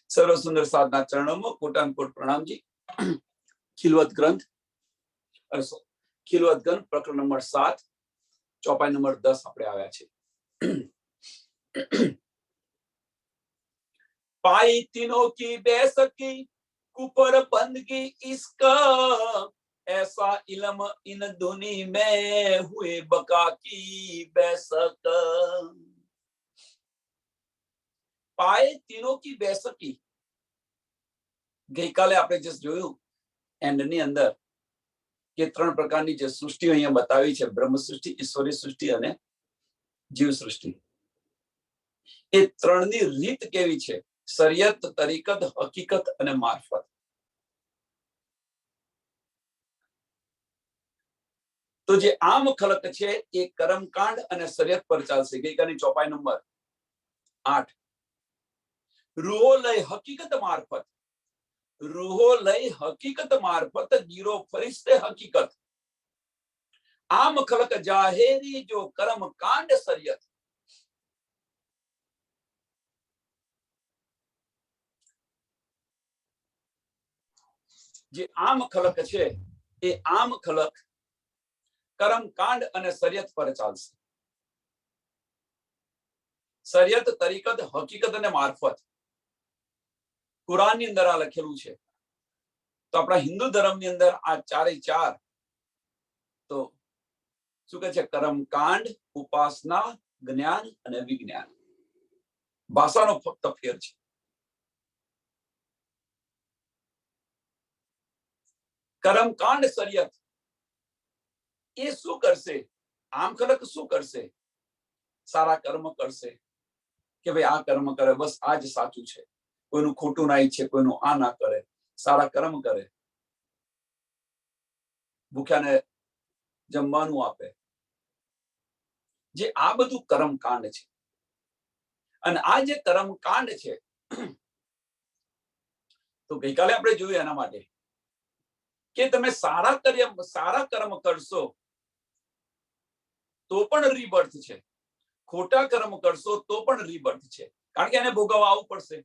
સર્વ સુંદર સાધના ચરણોમાં કોટાનકોટ પ્રણામજી। ખિલવત ગ્રંથ પ્રકરણ નંબર 7 ચોપાઈ નંબર 10 આપણે આવ્યા છે। पाई तीनों की बेसकी कुपर बंदगी इसका ऐसा इल्म इन धुनी में हुए बका की बेसक। पाए तीनों की बेसकी ગઈકાલે આપણે જે જોયું એન્ડની અંદર કે ત્રણ પ્રકારની જે સૃષ્ટિ અહીંયા બતાવી છે, બ્રહ્મ સૃષ્ટિ, ઈશ્વરી સૃષ્ટિ અને જીવ સૃષ્ટિ। એ ત્રણની રીત કેવી છે? શરિયત, તરીકત, હકીકત અને મારફત। તો જે આમ ખલક છે એ કર્મકાંડ અને શરિયત પર ચાલશે। ગઈકાલની ચોપાઈ નંબર 8 રૂહો લઈ હકીકત મારફત, રૂહો લઈ હકીકત મારફત ગીરો ફરિશ્તે હકીકત। આમ ખલક જાહેરી જો કર્મ કાંડ શરિયત। જે આમ ખલક છે એ આમ ખલક કર્મ કાંડ અને શરિયત પર ચાલશે। શરિયત, તરીકત, હકીકત અને મારફત કુરાનની અંદર આ લખેલું છે। તો આપણા હિન્દુ ધર્મની અંદર આ ચારે ચાર તો શું કહે છે? કર્મકાંડ, ઉપાસના, જ્ઞાન અને વિજ્ઞાન। ભાષાનો ફક્ત ફેર છે। કર્મકાંડ શરિયત એ શું કરશે? આમ ખલક શું કરશે? સારા કર્મ કરશે કે ભાઈ આ કર્મ કરે, બસ આ જ સાચું છે, કોઈનું ખોટું ના ઈચ્છે, કોઈનું આ ના કરે, સારા કર્મ કરે, ભૂખ્યાને જમવાનું આપે। જે આ બધું કર્મકાંડ છે। અને આ જે કર્મકાંડ છે તો ગઈકાલે આપણે જોયું એના માટે કે તમે સારા કર્મ કરશો તો પણ રીબર્થ છે, ખોટા કર્મ કરશો તો પણ રીબર્થ છે, કારણ કે એને ભોગવવા આવવું પડશે।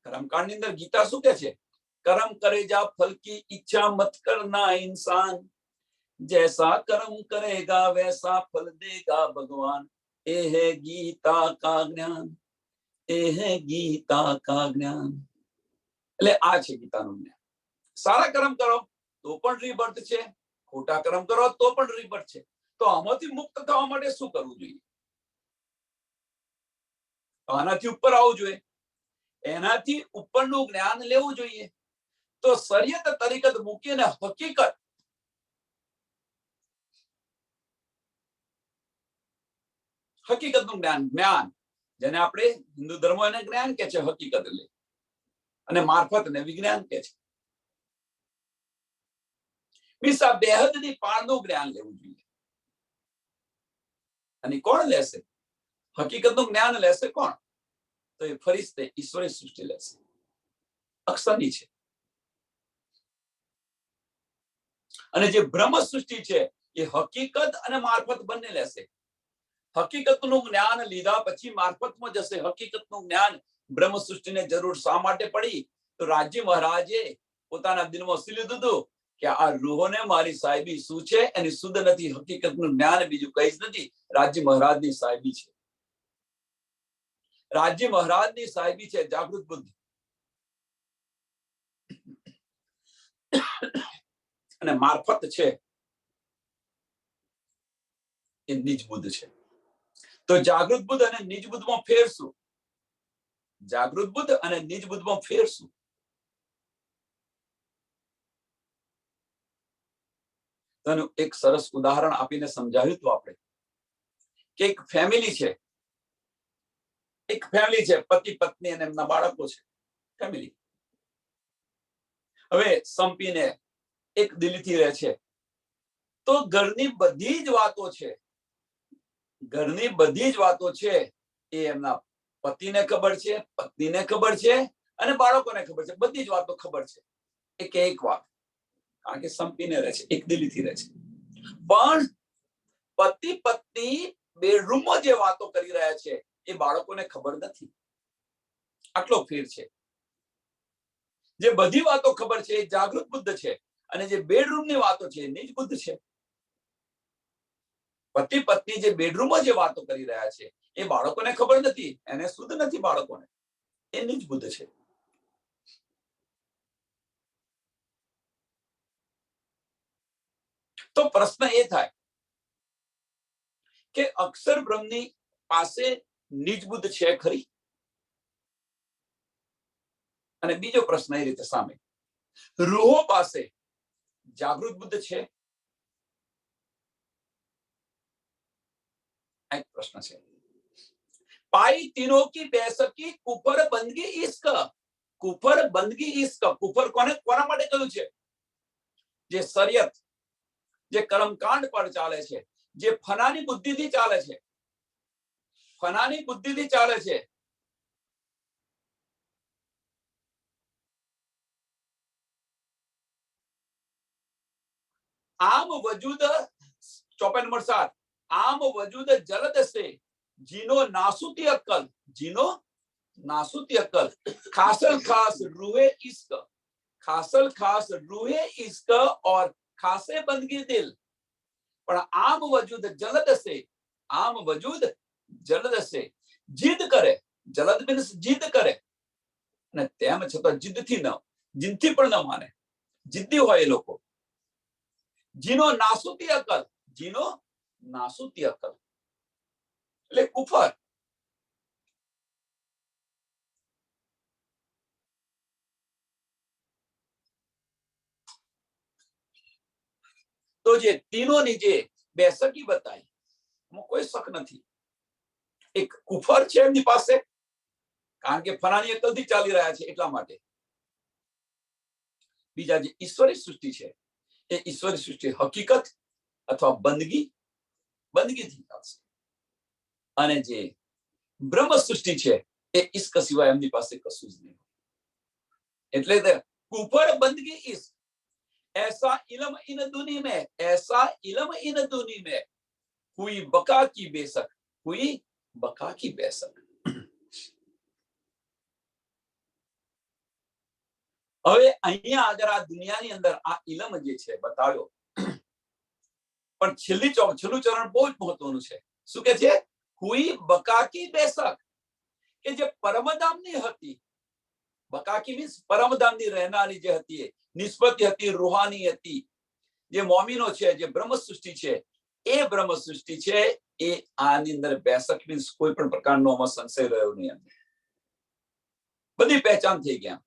કર્મકાંડની અંદર ગીતા શું કે છે? कर्म करे जा फल की इच्छा मत करना इंसान, जैसा कर्म करेगा वैसा फल देगा भगवान। ए है गीता का ज्ञान, ए है गीता का ज्ञान। એટલે આ છે ગીતાનું જ્ઞાન। સારા કર્મ કરો તો પણ રીબર્થ છે, ખોટા કર્મ કરો તો પણ રીબર્થ છે। તો આમાંથી મુક્ત થવા માટે શું કરવું જોઈએ? આનાથી ઉપર આવવું જોઈએ, એનાથી ઉપરનું જ્ઞાન લેવું જોઈએ। તો શરિયત, તરીકત મૂકીને હકીકત, હકીકતનું જ્ઞાન જેને આપણે હિન્દુ ધર્મ એને જ્ઞાન કે છે, હકીકત લે, અને મારફત ને વિજ્ઞાન કે છે। બીજા બેહદની પાળનું જ્ઞાન લેવું જોઈએ। અને કોણ લેશે? હકીકતનું જ્ઞાન લેશે કોણ? તો એ ફરિશ્તે, ઈશ્વરી સૃષ્ટિ લેશે, અક્ષરની છે। અને જે બ્રહ્મ સૃષ્ટિ છે એ હકીકત અને મારફત બંને લેશે। હકીકતનું જ્ઞાન લીધા પછી મારફતમાં જશે। હકીકતનું જ્ઞાન બ્રહ્મ સૃષ્ટિને જરૂર શા માટે પડી? તો રાજ્ય મહારાજે પોતાના દિલમાં સી લીધું હતું કે આ રૂહોને મારી સાહેબી શું છે? એની શુદ્ધ નથી, હકીકતનું જ્ઞાન બીજું કઈ જ નથી, રાજ્ય મહારાજની સાહેબી છે। રાજ્ય મહારાજની સાહેબી છે જાગૃત બુદ્ધિ, અને મારફત છે એ નિજ બુદ્ધ છે। તો જાગૃત બુદ્ધ અને નિજ બુદ્ધમાં ફેર શું? જાગૃત બુદ્ધ અને નિજ બુદ્ધમાં ફેર શું? તેનું એક સરસ ઉદાહરણ આપીને સમજાવ્યું હતું આપણે કે એક ફેમિલી છે, પતિ પત્ની અને એમના બાળકો છે, ફેમિલી। હવે સંપીને એક દિલથી રહે છે, તો ઘરની બધી જ વાતો છે એ એમના પતિને ખબર છે, પત્નીને ખબર છે અને બાળકોને ખબર છે, બધી જ વાતો ખબર છે, એક વાત, કારણ કે સંપીને રહે છે, એક દિલથી રહે છે। પણ પતિ પત્ની બેડરૂમમાં જે વાતો કરી રહ્યા છે એ બાળકોને ખબર નથી। આટલો ફેર છે. જે બધી વાતો ખબર છે એ જાગૃત બુદ્ધ છે, અને જે બેડરૂમ ની વાતો છે એ નીચ બુદ્ધ છે. પતિ પત્ની જે બેડરૂમમાં જે વાતો કરી રહ્યા છે એ બાળકોને ખબર નથી, એને શુદ્ધ નથી બાળકોને, એ નીચ બુદ્ધ છે. તો પ્રશ્ન એ થાય કે અક્ષર બ્રહ્મની પાસે નીચ બુદ્ધ છે ખરી? અને બીજો પ્રશ્ન એ રીતે સામે, રૂહો પાસે જાગૃત બુદ્ધ છે? એક પ્રશ્ન છે. પાઈ तीनों की बैसकी कुफर बंदगी इश्क. कुफर बंदगी इश्क. कुफर કોને કોના માટે કહ્યું છે? જે શરિયત, જે કર્મકાંડ પર ચાલે છે, જે ફનાની બુદ્ધિથી ચાલે છે, ફનાની બુદ્ધિથી ચાલે છે. આમ વજૂદ 54 નંબર 7, આમ વજૂદ જલદ से जीनो नासुती अक्कल, जीनो नासुती अक्कल, खासल खास रूहे इश्क, खासल खास रूहे इश्क और खासे बंदगी दिल. પણ આમ વજૂદ જલદ से, આમ વજૂદ જલદ से જીદ કરે, જલદ મીન્સ જીદ કરે, અને તેમ છતાં જીદથી ન, જીદથી પણ ન માને, જીદ્દી હોય એ લોકો. જીનો નાસુતી અકલ, જીનો નાસુતી અકલ એટલે કુફર. તો જે તીનોની જે બેસકી બતાવી એમાં કોઈ શક નથી. એક કુફર છે એમની પાસે, કારણ કે ફનાની અકલથી ચાલી રહ્યા છે એટલા માટે. બીજા જે ઈશ્વરી સૃષ્ટિ છે એ ઈશ્વરી સૃષ્ટિ હકીકત અથવા બંદગી, બંદગીથી ચાલશે. અને જે બ્રહ્મ સૃષ્ટિ છે એ ઈશ્ક સિવાય એમની પાસે કશું જ નહીં. એટલે કુફર બંદગી ઈશ્ક. ऐसा इलम इन दुनी में, ऐसा इलम इन दुनी में हुई बका की बेसक, हुई बका की बेसक. હવે અહીંયા આગળ આ દુનિયાની અંદર આ ઇલમ જે છે બતાવ્યો, પણ છેલ્લું ચરણ બહુ જ મહત્વનું છે. શું કે છે? હુઈ બકા કી બેસક, કે જે પરમધામની હતી, બકાકી મીન્સ પરમધામની રહેનારી જે હતી, નિસ્બતી હતી, રૂહાની હતી, જે મોમીનો છે, જે બ્રહ્મ સૃષ્ટિ છે, એ બ્રહ્મ સૃષ્ટિ છે એ આની અંદર બેસક મીન્સ કોઈ પણ પ્રકારનો આમાં સંશય રહ્યો નહીં. બધી પહેચાન થઈ ગયા.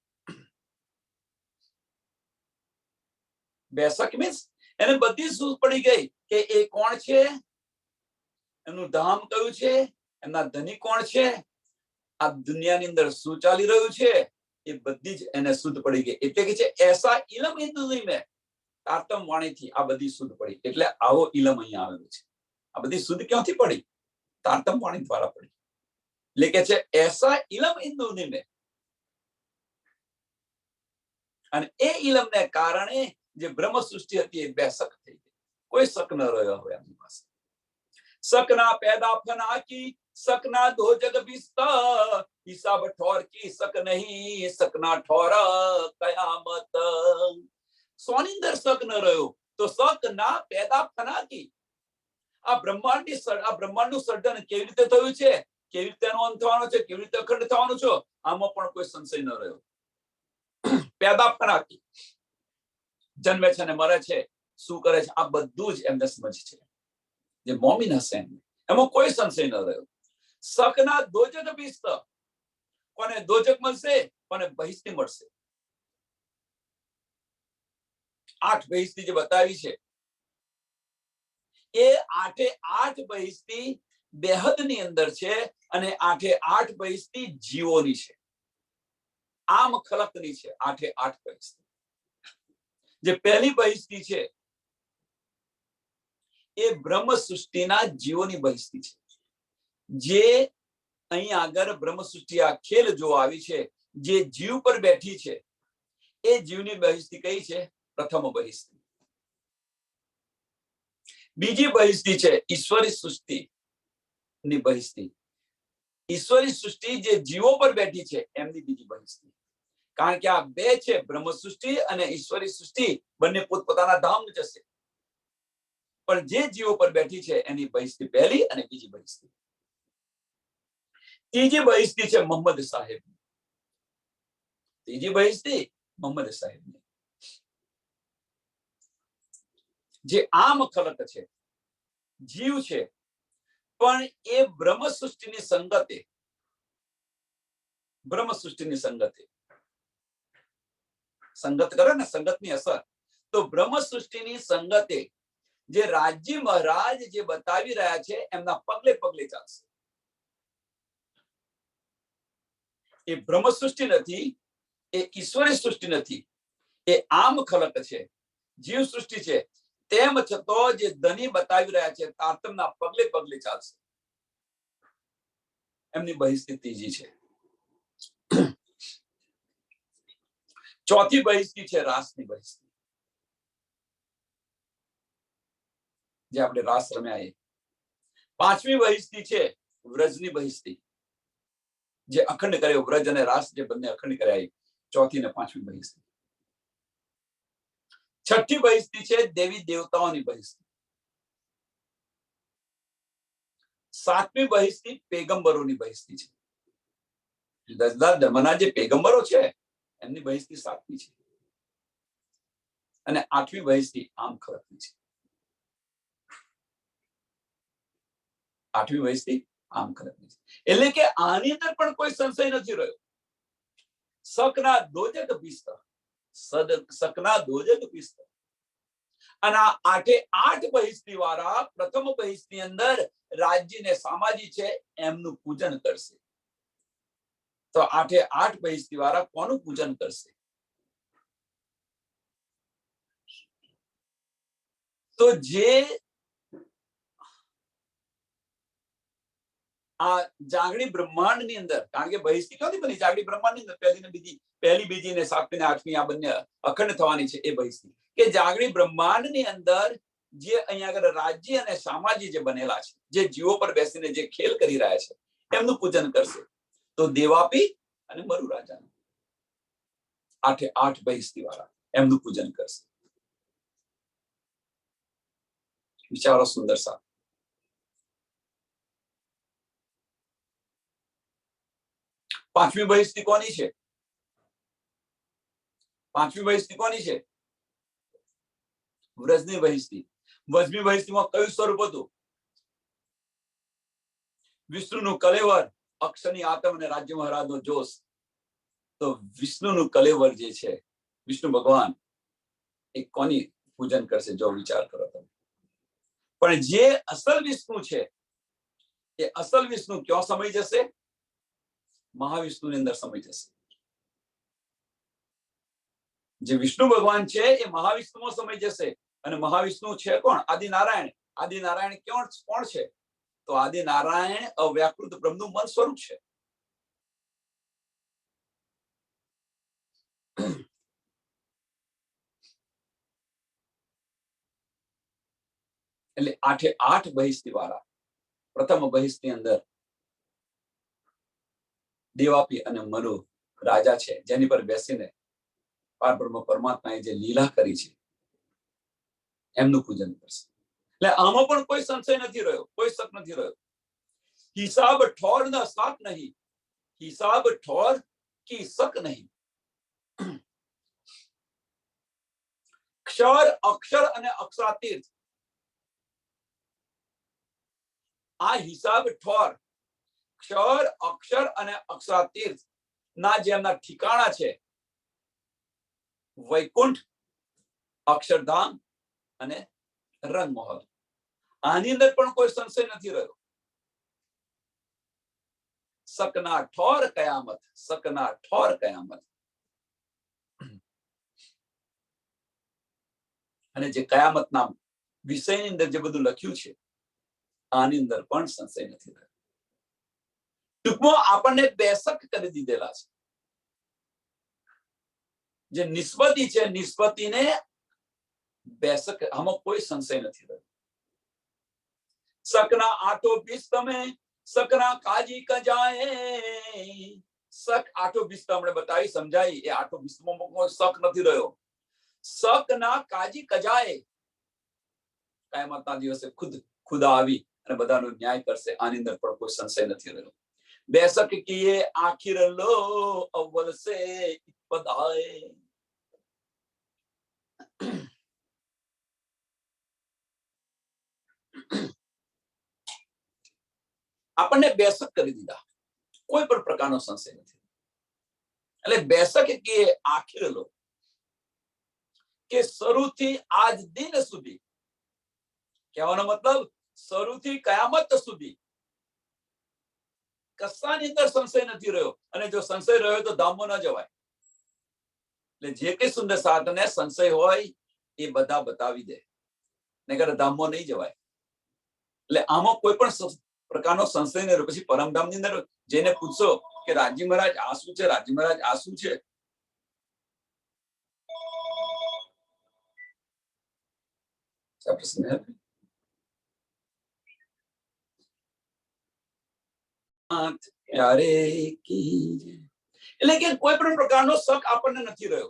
બેસક મીન્સ એને બધી સૂઝ પડી ગઈ કે એ કોણ છે, એમનું ધામ કયું છે, એમના ધની કોણ છે, આ દુનિયાની અંદર શું ચાલી રહ્યું છે, એ બધી જ એને શુદ્ધ પડી ગઈ. એટલે કે છે એસા ઇલમ હિન્દુની મેં, તારતમ વાણીથી આ બધી શુદ્ધ પડી. એટલે આવો ઇલમ અહીંયા આવેલો છે. આ બધી શુદ્ધ ક્યાંથી પડી? તારતમ વાણી દ્વારા પડી. એટલે કે છે એસા ઇલમ હિન્દુની મેં. અને એ ઇલમને કારણે જે બ્રહ્મ સૃષ્ટિ હતી એ બેસક થઈ ગઈ. કોઈ શક ન રહ્યો હવે એમની પાસે. सकना पैदा फना की, सकना दो जग बिस्ता, हिसाब ठौर की सक नहीं, सकना ठौरा कयामत. सोनी अंदर शक न રહ્યો તો શક ના પેદા ફના की. આ બ્રહ્માંડનું સર્જન કેવી રીતે થયું છે, કેવી રીતે એનો અંત થવાનો છે, કેવી રીતે અખંડ થવાનું છે, આમાં પણ કોઈ સંશય ન રહ્યો. પેદા ફના की, જન્મે છે ને મરે છે, શું કરે છે, આ બધું જ એમને સમજ છે. જે મોમીન હશે એમાં કોઈ સંશય ન રહ્યો. શકના દોજક બિસ્ત, કોને દોજક મળશે, કોને બહિષ્તિ મળશે. 8 બહિષ્તિ જે બતાવી છે એ 8 બહિષ્તિ બેહદની અંદર છે, અને 8 બહિષ્તિ જીવોની છે, આમ ખલકની છે. 8 બહિષ્તિ. જે પહેલી બહિષ્તિ છે એ બ્રહ્મ સૃષ્ટિના જીવોની બહિષ્તિ છે. જે અહીં આગળ બ્રહ્મ સૃષ્ટિ આ ખેલ જો આવી છે, જે જીવ પર બેઠી છે, એ જીવની બહિષ્તિ કઈ છે? પ્રથમ બહિષ્તિ. બીજી બહિષ્તિ છે ઈશ્વરી સૃષ્ટિની બહિષ્તિ. ઈશ્વરી સૃષ્ટિ જે જીવો પર બેઠી છે એમની બીજી બહિસ્તી, કારણ કે આ બે છે, બ્રહ્મ સૃષ્ટિ અને ઈશ્વરી સૃષ્ટિ, બંને પોતપોતાના ધામ જશે, પણ જે જીવો પર બેઠી છે એની બહિસ્તી પહેલી અને બીજી બહિસ્તી. ત્રીજી બહિસ્તી છે મોહમ્મદ સાહેબ. ત્રીજી બહિસ્તી મોહમ્મદ સાહેબ, જે આમ ખલક છે, જીવ છે, પણ એ બ્રહ્મ સૃષ્ટિની સંગતે, બ્રહ્મ સૃષ્ટિની સંગતે સંગત કરે ને, સંગતની અસર, તો બ્રહ્મ સૃષ્ટિની સંગતે જે રાજ્ય મહારાજ જે બતાવી રહ્યા છે એમના પગલે પગલે ચાલશે. એ બ્રહ્મ સૃષ્ટિ નથી, એ ઈશ્વરી સૃષ્ટિ નથી, એ આમ ખલક છે, જીવ સૃષ્ટિ છે, તેમ છતાં જે ધની બતાવી રહ્યા છે તારતમના પગલે પગલે ચાલશે. એમની બહિસ્તી ત્રીજી છે. ચોથી બહિસ્તી છે રાસની બહિસ્તી, જે આપણે રાસ રમ્યા એ. પાંચમી બહિસ્તી છે વ્રજની બહિસ્તી, જે અખંડ કર્યો, વ્રજ અને રાસ જે બંને અખંડ કર્યા, ચોથી ને પાંચમી બહિસ્તી. છઠ્ઠી બહિસ્તી છે દેવી દેવતાઓની બહિસ્તી. સાતમી બહિસ્તી પેગંબરોની બહિસ્તી છે. દસદાર ધર્મના જે પેગંબરો છે એમની બહિસ્તી સાતમી છે. અને આઠમી બહિસ્તી આમ ખલકની છે. આઠમી બહિસ્તી આમ ખલકની છે. એટલે કે આની અંદર પણ કોઈ સંશય નથી રહ્યો. શકના દોજક પીસ્તા, શકના દોજક પીસ્તા. અને આ આઠે આઠ બહિસ્તી વાળા પ્રથમ બહિસ્તી અંદર રાજ્ય ને સામાજી છે એમનું પૂજન કરશે. તો આઠે આઠ બહિસ્તી વાળા કોનું પૂજન કરશે? તો જે આ જાગણી બ્રહ્માંડ ની અંદર, કારણ કે બહિસ્તી ક્યાંથી બની? જાગણી બ્રહ્માંડ ની અંદર પહેલી બીજી ને સાતમી ને આઠમી આ બંને અખંડ થવાની છે એ બહિસ્તી. કે જાગણી બ્રહ્માંડ ની અંદર જે અહીંયા આગળ રાજ્ય અને સામાજી જે બનેલા છે, જે જીવો પર બેસીને જે ખેલ કરી રહ્યા છે એમનું પૂજન કરશે. તો દેવાપી અને મરુ રાજાનું, આઠે આઠ બહિસ્તી વાળા એમનું પૂજન કરશે. વિચારો સુંદર સા. પાંચમી બહિસ્તી કોની છે? પાંચમી બહિસ્તી કોની છે? વ્રજની બહિસ્તી. વ્રજની બહિસ્તીમાં કયું સ્વરૂપ હતું? વિષ્ણુનું કલેવર, અક્ષરની આતમ અને રાજ્ય મહારાજનો જોશ. તો વિષ્ણુનું કલેવર જે છે, વિષ્ણુ ભગવાન, એ કોની પૂજન કરશે? જો વિચાર કરો તમે. પણ જે અસલ વિષ્ણુ છે એ અસલ વિષ્ણુ ક્યાં સમય જશે? મહાવિષ્ણુની અંદર સમય જશે. જે વિષ્ણુ ભગવાન છે એ મહાવિષ્ણુમાં સમય જશે. અને મહાવિષ્ણુ છે કોણ? આદિનારાયણ. આદિનારાયણ કોણ છે? તો આદિનારાયણ અવ્યાકૃત બ્રહ્મનું મન સ્વરૂપ છે. એટલે આઠે આઠ બહિસ્તી વાળા પ્રથમ બહિસ્તી અંદર દેવાપી અને મરુ રાજા છે, જેની પર બેસીને પારબ્રહ્મ પરમાત્માએ જે લીલા કરી છે એમનું પૂજન કરશે. એટલે આમાં પણ કોઈ સંશય નથી રહ્યો, કોઈ શક નથી રહ્યો. હિસાબ ઠોર ન સાક નહીં, હિસાબ ઠોર કી શક નહીં. ક્ષર, અક્ષર અને અક્ષરાતીર્થ, આ હિસાબ ઠોર, ક્ષર, અક્ષર અને અક્ષરાતીર્થ ના જે એમના ઠિકાણા છે, વૈકુંઠ, અક્ષરધામ અને રંગમહોલ, આની અંદર પણ કોઈ સંશય નથી રહ્યો. શકના ઠોર કયામત, શકના ઠોર કયામત. અને જે કયામતના વિષયની અંદર જે બધું લખ્યું છે આની અંદર પણ સંશય નથી રહ્યો. ટૂંકમાં આપણને બેશક કરી દીધેલા છે. જે નિસ્બતી છે, નિસ્બતીને બેશક, આમાં કોઈ સંશય નથી રહ્યો. શકના આઠો બીસ તમે सकना काजी कजाए सक आठो बिस्त हमने बताई समझाई ए आठो बिस्तमो को सक નથી રહ્યો सक ना काजी कजाए કાયમતના દિવસે ખુદા આવી અને બધાનો ન્યાય કરશે આની અંદર પણ કોઈ સંશય નથી રહ્યો બેશક કિએ આખિર લો અવ્વલ સે બધાએ આપણને બેશક કરી દીધા કોઈ પણ પ્રકારનો સંશય નથી એટલે બેશક કે આખિર લો કે શરૂથી આજ દિન સુધી કહેવાનો મતલબ શરૂથી કયામત સુધી કશાની અંદર સંશય નથી રહ્યો અને જો સંશય રહ્યો તો ધામમાં ન જવાય એટલે જે કઈ સુંદર સાધને સંશય હોય એ બધા બતાવી દે નહીતર ધામમાં નહીં જવાય એટલે આમાં કોઈ પણ પ્રકારનો સંશય નહીં રહ્યો પછી પરમધામની અંદર જેને પૂછશો કે રાજી મહારાજ આ શું છે રાજી મહારાજ આ શું છે એટલે કે કોઈ પણ પ્રકારનો શક આપણને નથી રહ્યો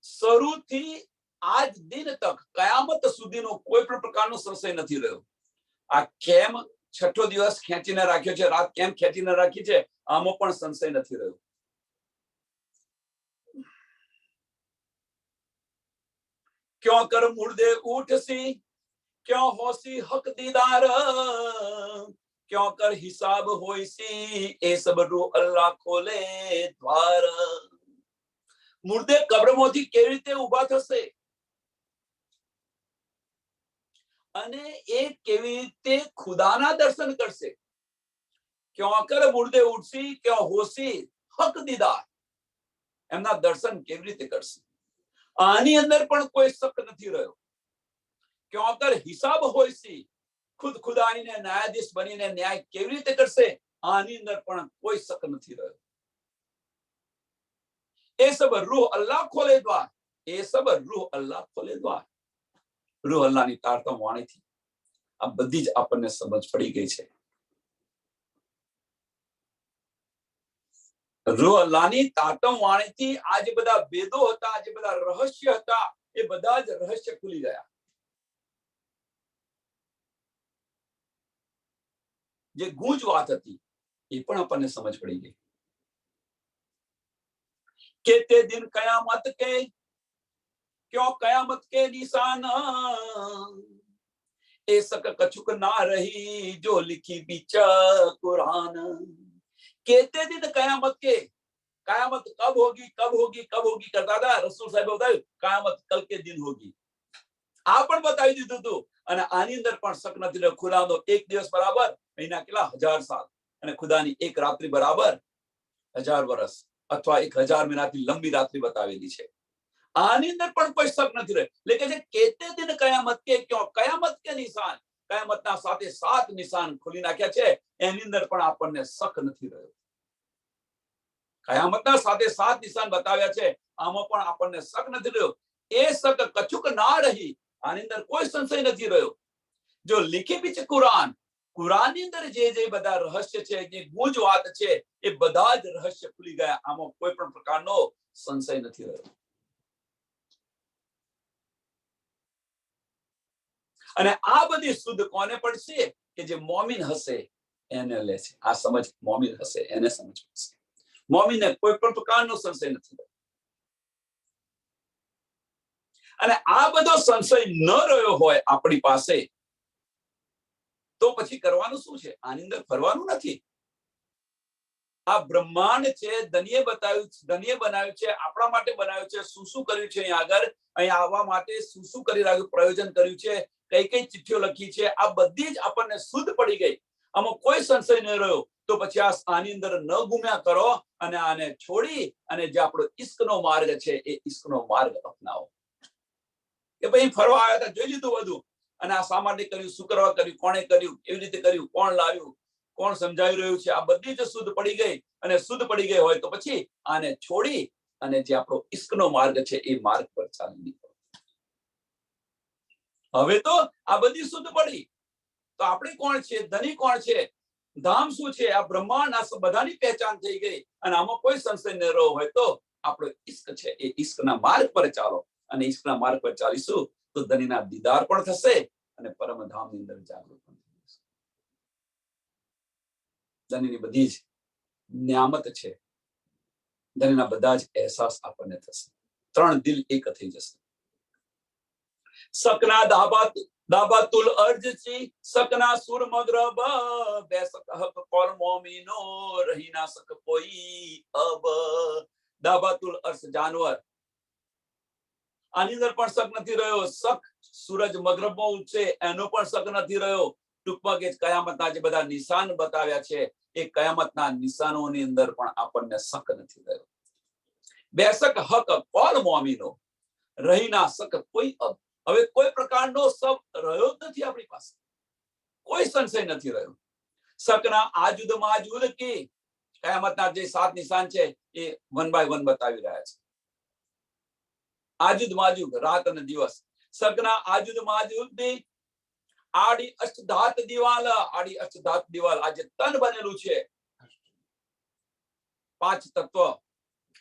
શરૂથી આજ દિન તક કયામત સુધીનો કોઈ પણ પ્રકારનો સંશય નથી રહ્યો આ કેમ છઠ્ઠો દિવસ ખેંચીને રાખ્યો છે રાત કેમ ખેંચીને રાખી છે આમાં પણ સંશય નથી રહ્યો क्यों कर मुर्दे उठसी क्यों होसी हक दीदार क्यों कर हिसाब होईसी ए सब रो अल्लाह खोले द्वार मुर्दे कब्रमोથી કેવી રીતે ઊભા થશે અને એ કેવી રીતે ખુદાના દર્શન કરશે क्यों कर मुर्दे उठसी क्यों होसी हक दीदार એમના દર્શન કેવી રીતે કરશે આની અંદર પણ કોઈ શક નથી રહ્યો क्यों कर हिसाब होईसी खुद खुदाईने न्यायाधीश बनीने न्याय केवी रीते करशे आनी अंदर पण कोई शक નથી રહ્યો એ सब रूह अल्लाह खोले द्वार એ सब रूह अल्लाह खोले द्वार रूह अल्लाहनी તારતમ વાણીથી આ બધી જ આપણને સમજ પડી ગઈ છે रूह अल्लाहनी તારતમ વાણીથી આ જે બધા વેદો હતા આ જે બધા રહસ્ય હતા એ બધા જ રહસ્ય ખુલી ગયા જે ગૂંજ વાત હતી એ પણ આપણને સમજ પડી ગઈ કે તે દિન કયામત કે क्यों कयामत के निशान ए सक कछुक ना रही जो लिखी बीच कुरान कहते दिन कयामत के कयामत कब होगी कब होगी कब होगी करता था रसूल साहब बताया कयामत कल के दिन होगी आ पण बतावी દીધું હતું અને આની અંદર પણ શક નથી રહ્યો ખુદાનો એક દિવસ બરાબર મહિના કેટલા 1000 સાલ અને ખુદાની એક રાત્રિ બરાબર 1000 વર્ષ અથવા 1000 મહિનાથી લંબી રાત્રિ બતાવેલી છે આની અંદર પણ કોઈ શક નથી રહ્યો એટલે કે જે કેતે દિન કયામત કે ક્યો કયામત કે નિશાન કયામતના સાથે 7 નિશાન ખોલી નાખ્યા છે એની અંદર પણ આપણને શક નથી રહ્યો કયામતના સાથે 7 નિશાન બતાવ્યા છે આમાં પણ આપણને શક નથી રહ્યો એ શક કચુક ના રહી આની અંદર કોઈ સંશય નથી રહ્યો જો લીખી બીચ કુરાન કુરાનની અંદર જે બધા રહસ્ય છે જે ગૂંજ વાત છે એ બધા જ રહસ્ય ખુલી ગયા આમાં કોઈ પણ પ્રકારનો સંશય નથી રહ્યો અને આ બધી શુદ્ધ કોને પડશે કે જે મોમિન હશે એને લે છે આ સમજ મોમિન હશે એને સમજ પડશે મોમિનને કોઈ પણ પ્રકારનો સંશય નથી અને આ બધો સંશય ન રહ્યો હોય આપણી પાસે તો પછી કરવાનું શું છે આની અંદર ફરવાનું નથી આ બ્રહ્માંડ છે ધન્ય બનાવ્યું છે આપણા માટે બનાવ્યું છે શું કર્યું છે અહીં આગળ અહીં આવવા માટે શું કરી રહ્યું પ્રયોજન કર્યું છે કઈ કઈ ચિઠ્ઠીઓ લખી છે આ બધી જ આપણને શુદ્ધ પડી ગઈ આમાં કોઈ સંશય ન રહ્યો તો પછી આની અંદર ન ગુમ્યા કરો અને આને છોડી અને જે આપણો ઈશ્કનો માર્ગ છે એ ઈશ્કનો માર્ગ અપનાવો કે ભાઈ ફરવા આવ્યા હતા જોઈ લીધું બધું અને આ શા માટે કર્યું શું કરવા કર્યું કોણે કર્યું કેવી રીતે કર્યું કોણ લાવ્યું કોણ સમજાવી રહ્યું છે આ બધી જ શુદ્ધ પડી ગઈ અને શુદ્ધ પડી ગઈ હોય તો પછી આને છોડી અને જે આપણો ઈશ્કનો માર્ગ છે એ માર્ગ પર ચાલી નીકળો હવે તો આ બધી શુદ્ધ પડી. તો આપણે કોણ છે, ધની કોણ છે, ધામ શું છે, આ બ્રહ્માંડ, આ બધાની પહેચાન થઈ ગઈ અને આમાં કોઈ સંશય ન રહ્યો હોય તો આપણો ઈશ્ક છે એ ઈશ્કના માર્ગ પર ચાલો, અને ઈશ્કના માર્ગ પર ચાલીશું તો ધનીના દીદાર પણ થશે અને પરમધામની અંદર જાગૃત પણ થશે. ધનીની બધી જ નિયામત છે, ધનીના બધા જ અહેસાસ આપણને થશે. 3 દિલ એક થઈ જશે. સકના દાબાતુલ અર્જચી સકના સુર મગરબ બેસક હક કોલ મોમીનો રહી ના સક કોઈ અબ. દાબાતુલ અર્શ જાનવર, આની અંદર પણ શક નથી રહ્યો. શક સૂરજ મગરબમાં ઉઠશે એનો પણ શક નથી રહ્યો. ટૂંકમાં કે કયામતના જે બધા નિશાન બતાવ્યા છે એ કયામતના નિશાનોની અંદર પણ આપણને શક નથી રહ્યો. બેસક હક કોલ મોમીનો રહી ના સક કોઈ અબ. હવે કોઈ પ્રકારનો સબ રહ્યો જ નથી આપણી પાસે, કોઈ સંશય નથી રહ્યો. શકના આજુદ માજુદ કે કયામતના જે 7 નિશાન છે એ 1 બાય 1 બતાવી રહ્યા છે. આજુદ માજુદ, રાત અને દિવસ. શકના આજુદ માજુદ ની આડી અષ્ટધાત દિવાલ, આડી અષ્ટધાત દિવાલ, આ જે તન બનેલું છે 5 તત્વ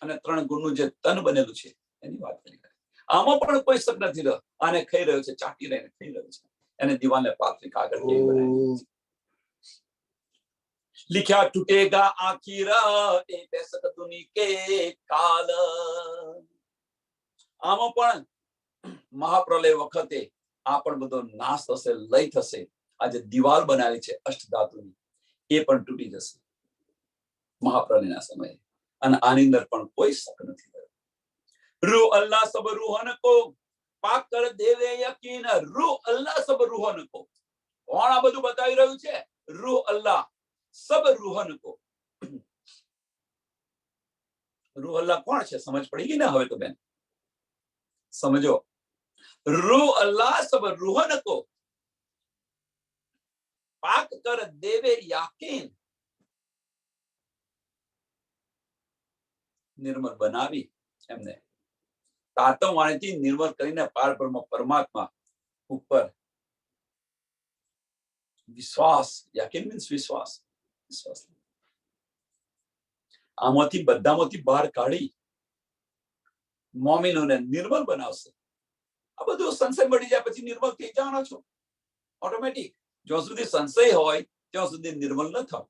અને 3 ગુણનું જે તન બનેલું છે એની વાત કરી. આમાં પણ કોઈ શક નથી રહ્યો. આને ખાઈ રહ્યો છે, ચાટી રહીને ખાઈ રહ્યો છે. એને દિવાલને પાથરી કાગળ કેવી બનાવી છે. लिखा टूटेगा आखिर ए बेसक दुनी के काल. આમાં પણ મહાપ્રલય વખતે આ પણ બધો નાશ થશે, લય થશે. આ જે દિવાલ બનાવી છે અષ્ટધાતુની એ પણ તૂટી જશે મહાપ્રલયના સમયે. અને આની અંદર પણ કોઈ શક નથી રહ્યો. રૂ અલ્લાહ સબ રૂહન કો પાક કર દેવે યકીન. રૂ અલ્લાહ સબ રૂહન કો. કોણ આ બધું બતાવી રહ્યું છે? રૂ અલ્લાહ સબ રૂહન કો. રૂહ અલ્લાહ કોણ છે? સમજ પડી ગઈ ને હવે તો બેન? સમજો. રૂહ અલ્લાહ સબ રૂહન કો પાક કર દેવે યાકીન. નિર્મળ બનાવી એમને તાતમ વાણીથી નિર્મળ કરીને પારબ્રહ્મ પરમાત્મા ઉપર વિશ્વાસ. યાકીન મીન્સ વિશ્વાસ. વિશ્વાસ આમાંથી બધામાંથી બહાર કાઢી મોમીનોને નિર્મળ બનાવશે. આ બધું સંશય મળી જાય પછી નિર્મળ થઈ જવાનો છો ઓટોમેટિક. જ્યાં સુધી સંશય હોય ત્યાં સુધી નિર્મળ ન થાવ.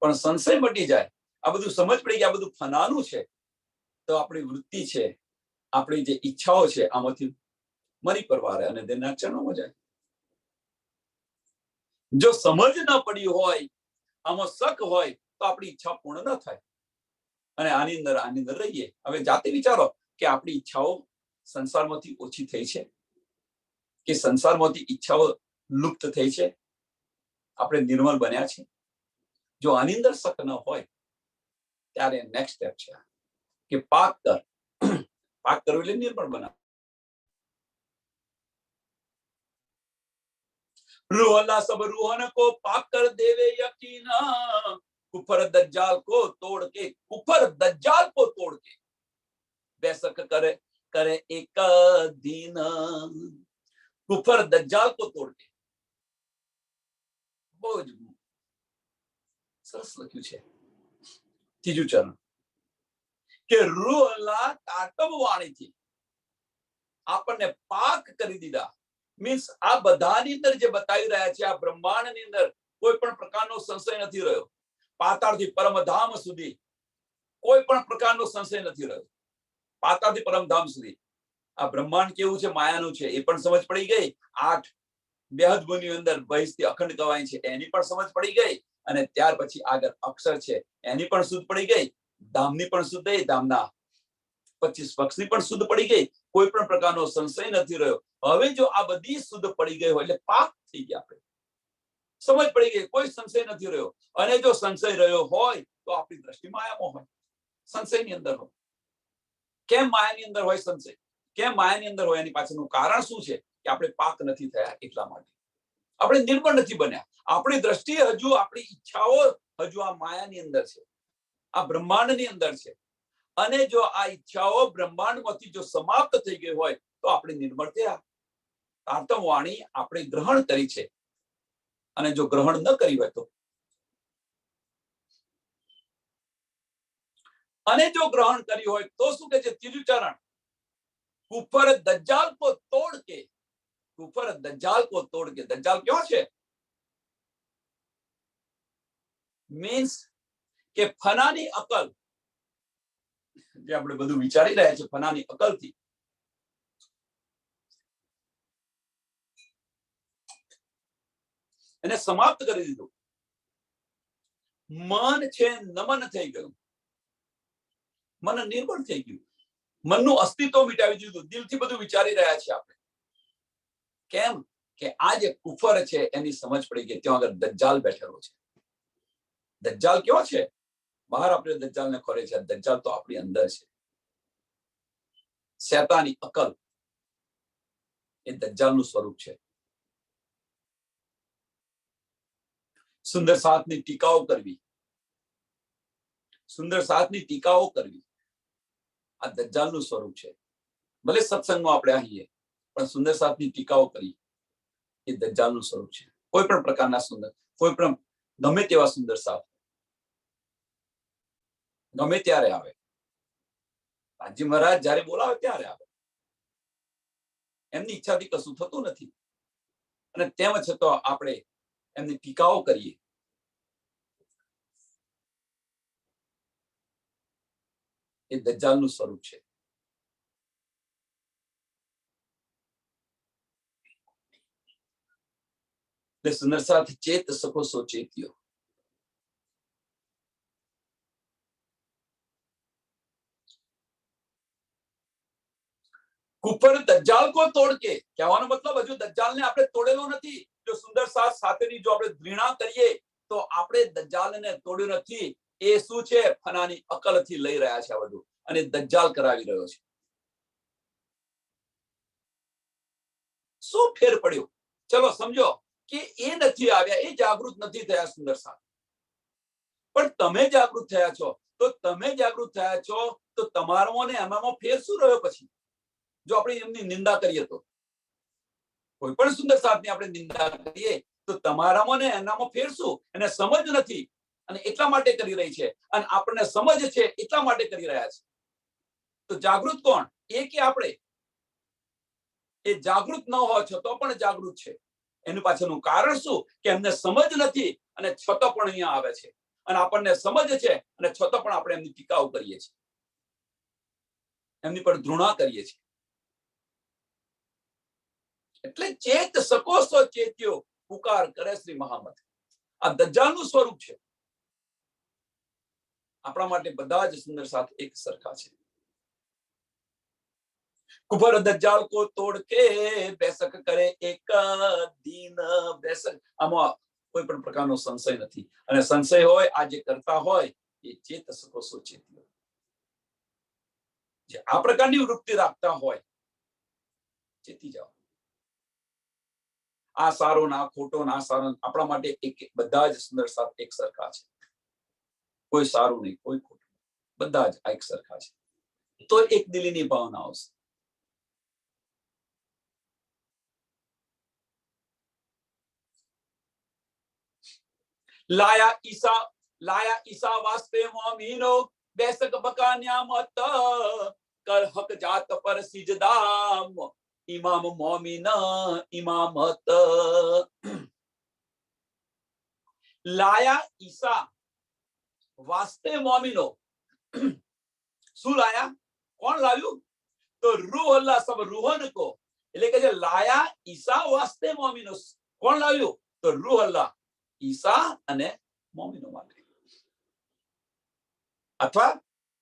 પણ સંશય મટી જાય, આ બધું સમજ પડી ગયા, આ બધું ફનાનું છે, તો આપણી વૃત્તિ છે, આપણી જે ઈચ્છાઓ છે આમાંથી મરી પરવારે અને તેના ચરણોમાં જાય. જો સમજ ન પડી હોય, આમાં શક હોય તો આપણી ઈચ્છા પૂર્ણ ન થાય અને આની અંદર રહીએ. હવે જાતે વિચારો કે આપણી ઈચ્છાઓ સંસારમાંથી ઓછી થઈ છે કે સંસારમાંથી ઈચ્છાઓ લુપ્ત થઈ છે? આપણે નિર્મળ બન્યા છે? જો આની અંદર શક ન હોય ત્યારે નેક્સ્ટ સ્ટેપ છે કે પાક કર. પાક કરવું એટલે નિર્મળ બનાવ. रूह अल्लाह सब रूहन को पाक कर देवे यकीन. कुफर दज्जाल को तोड़ के, कुफर दज्जाल को तोड़ के बेशक करे करे एक दिन. कुफर दज्जाल को तोड़ के. બહુ જ સરસ લખ્યું છે ત્રીજું ચરણ કે રૂહ અલ્લાહ તાતમ વાણીથી આપણને પાક કરી દીધા. મીન્સ આ બધાની અંદર જે બતાવી રહ્યા છે આ બ્રહ્માંડની અંદર કોઈ પણ પ્રકારનો સંશય નથી રહ્યો. પાતાળથી પરમધામ સુધી કોઈ પણ પ્રકારનો સંશય નથી રહ્યો. પાતાળથી પરમધામ સુધી આ બ્રહ્માંડ કેવું છે, માયાનું છે, એ પણ સમજ પડી ગઈ. 8 બેહદ ભૂની અંદર બહિષ્ઠી અખંડ કવાય છે એની પણ સમજ પડી ગઈ. અને ત્યાર પછી આગળ અક્ષર છે એની પણ શુદ્ધ પડી ગઈ. ધામની પણ શુદ્ધ થઈ, ધામના 25 પક્ષની પણ શુદ્ધ પડી ગઈ. કોઈ પણ પ્રકારનો સંશય નથી રહ્યો. હવે જો આ બધી શુદ્ધ પડી ગઈ હોય એટલે પાક થઈ ગયા. આપણે સમજ પડી ગઈ, કોઈ સંશય નથી રહ્યો. અને જો સંશય રહ્યો હોય તો આપણી દ્રષ્ટિ માયામાં હોય, સંશયની અંદર હોય. કેમ માયાની અંદર હોય સંશય? કેમ માયાની અંદર હોય? એની પાછળનું કારણ શું છે? કે આપણે પાક નથી થયા એટલા માટે. આપણે નિર્મળ નથી બન્યા. આપણી દ્રષ્ટિ હજુ, આપણી ઈચ્છાઓ હજુ આ માયાની અંદર છે, આ બ્રહ્માંડની અંદર છે. અને જો આ ઈચ્છાઓ બ્રહ્માંડમાંથી જો સમાપ્ત થઈ ગઈ હોય તો આપણે નિર્મળ થયા. તારતમ વાણી આપણે ગ્રહણ કરી છે, અને જો ગ્રહણ ન કરી હોય તો, અને જો ગ્રહણ કર્યું હોય તો શું કહે છે ત્રીજું ચરણ, કુફર દજ્જાલ કો તોડ કે, કુફર દજ્જાલ કો તોડ કે, દજ્જાલ ક્યો છે? મીન્સ કે ફનાની અકલ, જે આપણે બધું વિચારી રહ્યા છે ફનાની અકલથી, એને સમાપ્ત કરી દીધું. મન છે નમન થઈ ગયું, મન નિર્બળ થઈ ગયું, મનનું અસ્તિત્વ મિટાવી દીધું, દિલથી બધું વિચારી રહ્યા છે આપણે. કેમ કે આ જે કુફર છે એની સમજ પડી ગઈ, ત્યાં આગળ દજ્જાલ બેઠેલો છે. દજ્જાલ કયો છે? બહાર આપણે દજ્જાલને ખોરે છે, દજ્જાલ તો આપણી અંદર છે. શેતાની અકલ એ દજ્જાલનું સ્વરૂપ છે. સુંદર સાથની ટીકાઓ કરવી, સુંદર સાથની ટીકાઓ કરવી, આ દજ્જાલનું સ્વરૂપ છે. ભલે સત્સંગમાં આપણે આવીએ પણ સુંદર સાથની ટીકાઓ કરી એ દજ્જાલનું સ્વરૂપ છે. કોઈ પણ પ્રકારના સુંદર, કોઈ પણ ગમે તેવા સુંદર સાથ ગમે ત્યારે આવે, રાજી મહારાજ જયારે બોલાવે ત્યારે આવે, એમની ઈચ્છાથી કશું થતું નથી, અને તેમ છતાં આપણે એમની ટીકાઓ કરીએ. એ દજ્જાલનું સ્વરૂપ છે. સુંદર સાથ ચેત સકો સો ચેત્યો. કુફર દજ્જાલ કો તોડ કે, કહેવાનો મતલબ હજુ દજ્જાલને આપણે તોડેલો નથી. જો સુંદર સાથ સાથેની જો આપણે ઘૃણા કરીએ તો આપણે દજ્જાલને તોડ્યો નથી. એ શું છે? ફનાની અકલથી લઈ રહ્યા છે આ બધું, અને દજ્જાલ કરાવી રહ્યો છે. શું ફેર પડ્યો? ચલો સમજો કે એ નથી આવ્યા, એ જાગૃત નથી થયા સુંદર સાથ, પણ તમે જાગૃત થયા છો. તો તમે જાગૃત થયા છો તો તમારો ને એમાં ફેર શું રહ્યો? પછી જો આપણે એમની નિંદા કરીએ તો, કોઈ પણ સુંદર સાથની આપણે નિંદા કરીએ તો તમારામાં ને એનામાં ફેર શું? એને સમજ નથી, અને એટલા માટે કરી રહી છે, અને આપણને સમજ છે એટલા માટે કરી રહ્યા છે. તો જાગૃત કોણ? એ કે આપણે? એ જાગૃત ન હોય છતાં પણ જાગૃત છે. એનું પાછળનું કારણ શું? કે એમને સમજ નથી અને છતાં પણ અહીંયા આવે છે, અને આપણને સમજ છે અને છતાં પણ આપણે એમની ટીકાઓ કરીએ છીએ, એમની પર ધૃણા કરીએ છીએ. એટલે ચેત સકો સો ચેત્યો, પુકાર કરે શ્રી મહામત. આ દજ્જાલનું સ્વરૂપ છે. આપણા માટે બધા જ સુંદર સાથ એક સરખા છે. કુફર દજ્જાલ કો તોડ કે બેસક કરે એક દીન બેસક. આમાં કોઈ પણ પ્રકારનો સંશય નથી, અને સંશય હોય આ જે કરતા હોય એ ચેત સકો સો ચેત્યો. જે આ પ્રકારની વૃત્તિ રાખતા હોય ચેતી જાઓ. આ સારો ના ખોટો ના સારો, આપણા માટે એક બધા જ સુંદર સાથ એક સરખા છે. કોઈ સારું નહીં, કોઈ ખોટું, બધા જ એક સરખા છે. તો એક દિલીની ભાવના આવશે. લાયા ઈસા વાસ્તે મોમીનો, બેસક બકા ન્યામત કર હક જાત પર સિજદામ, ઇમામ મોમીન ઇમામત. લાયા ઈસા વાસ્તે મોમીનો. શું લાયા? કોણ લાવ્યું? તો રૂહ અલ્લાહ સબ રૂહન કો, એટલે કે જે લાયા ઈસા વાસ્તે મોમીનો. કોણ લાવ્યું? તો રૂહ અલ્લાહ ઈસા અને મોમીનો માટે. અથવા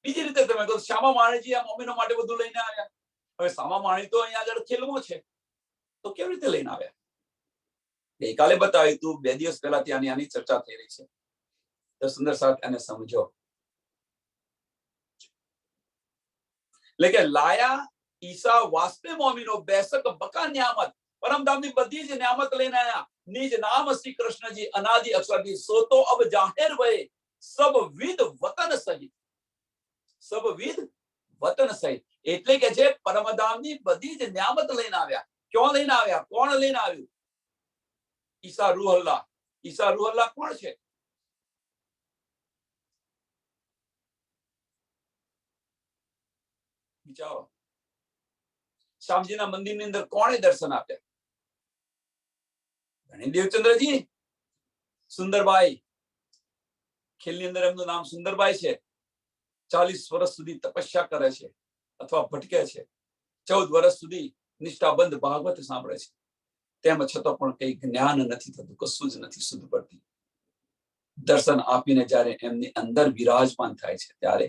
બીજી રીતે તમે કહો શ્યામા માણીજી આ મોમીનો માટે બધું લઈને આવ્યા. હવે શ્યામા માણી તો અહીંયા આગળ ખેલમાં છે, તો કેવી રીતે લઈને આવ્યા? ગઈકાલે બતાવ્યું તું, 2 દિવસ પહેલા ત્યાંની આની ચર્ચા થઈ રહી છે. તો સુંદર સાથ એને સમજો. એટલે કે લાયા ઈસા વાસ્તે મોમીનો, બેસક બકા ન્યામત, પરમધામની બધી જ ન્યામત લઈને આયા. નિજ નામ શ્રી કૃષ્ણજી અનાદિ અક્ષરજી, સો તો અબ જાહેર ભય સબ વિદ વતન સહિત. સબ વિદ વતન સહિત એટલે કે જે પરમધામની બધી જ ન્યામત લઈને આવ્યા. क्यों लઈને આવ્યા? કોણ લઈને આવ્યું? ઈસા રૂહ અલ્લાહ. ઈસા રૂહ અલ્લાહ કોણ છે? વિચારો. શ્યામજીના મંદિરની અંદર કોણે દર્શન આપ્યા? ધણી દેવચંદ્રજી, સુંદરબાઈ. ખેલની અંદર એમનું નામ સુંદરબાઈ છે. 40 વર્ષ સુધી તપસ્યા કરે છે અથવા ભટકે છે. 14 વર્ષ સુધી નિષ્ઠાબંધ ભાગવત સાંભળે છે. તેમ છતાં પણ કઈ જ્ઞાન નથી થતું, કશું જ નથી શુદ્ધ પડતી. દર્શન આપીને જ્યારે એમની અંદર વિરાજમાન થાય છે ત્યારે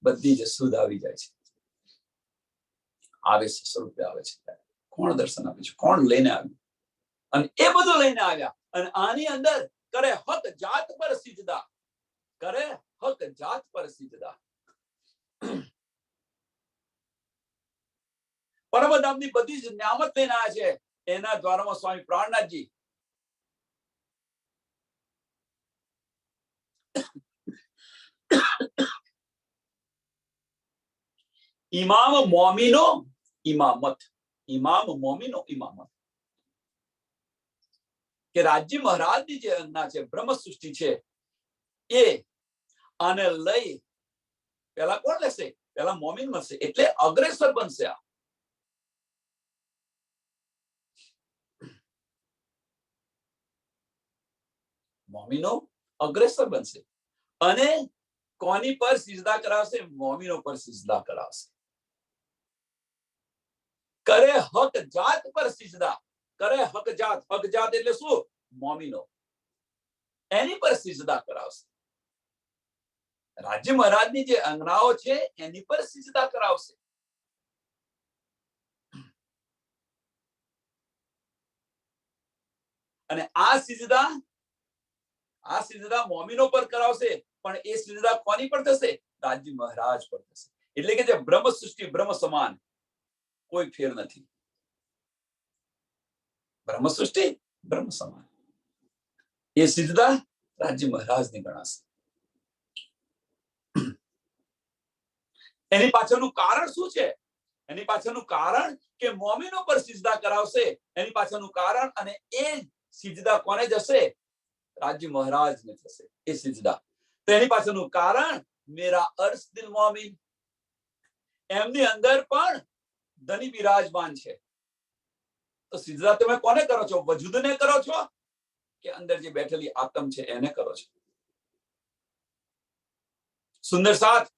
બધી જ શુદ્ધ આવી જાય છે. આવેશ સ્વરૂપે આવે છે. કોણ દર્શન આપે છે? કોણ લઈને આવ્યું? અને એ બધું લઈને આવ્યા. અને આની અંદર કરે હક જાત પર સિજદા. કરે હક જાત પર સિજદા. પરમધામની બધી જ નિયામત લઈને આવ્યા છે. એના દ્વારમાં સ્વામી પ્રાણનાથજી ઇમામ મોમીનો ઇમામત. ઇમામ મોમીનો ઇમામત. કે રાજ્ય મહારાજની જે આજ્ઞા છે, બ્રહ્મ સૃષ્ટિ છે, એ આને લઈ પેલા કોણ લેશે? પેલા મોમીન મળશે, એટલે અગ્રેસર બનશે. આ મોમીનો અગ્રેસર બનશે. અને કોની પર સિજદા કરાવશે? મોમીનો પર સિજદા કરાવશે. કરે હક જાત પર સિજદા. કરે હક જાત. હક જાત એટલે શું? મોમીનો. એની પર સિજદા કરાવશે. રાજ્ય મહારાજની જે આજ્ઞાઓ છે એની પર સિજદા કરાવશે. અને આ સિજદા મોમીનો પર કરાવશે. પણ એ સિજદા કોની પર થશે? રાજ્ય મહારાજ પર થશે. એટલે કે જે બ્રહ્મ સૃષ્ટિ બ્રહ્મ સમાન, કોઈ ફેર નથી. બ્રહ્મ સૃષ્ટિ બ્રહ્મ સમાન. એ સિજદા રાજ્ય મહારાજની ગણાશે. એની પાછળનું કારણ શું છે? એની પાછળનું કારણ કે મોમીનો પર સિજદા કરાવશે. એની પાછળનું કારણ, અને એ સિજદા કોને જશે? રાજ્ય મહારાજને થશે એ સિજદા. તો એની પાછળનું કારણ મેરા અર્શ દિલ મોમીન. એમની અંદર પણ ધની બિરાજમાન છે. તો સિજદા તમે કોને કરો છો? વજૂદને કરો છો કે અંદર જે બેઠેલી આત્મ છે એને કરો છો? સુંદર સાથ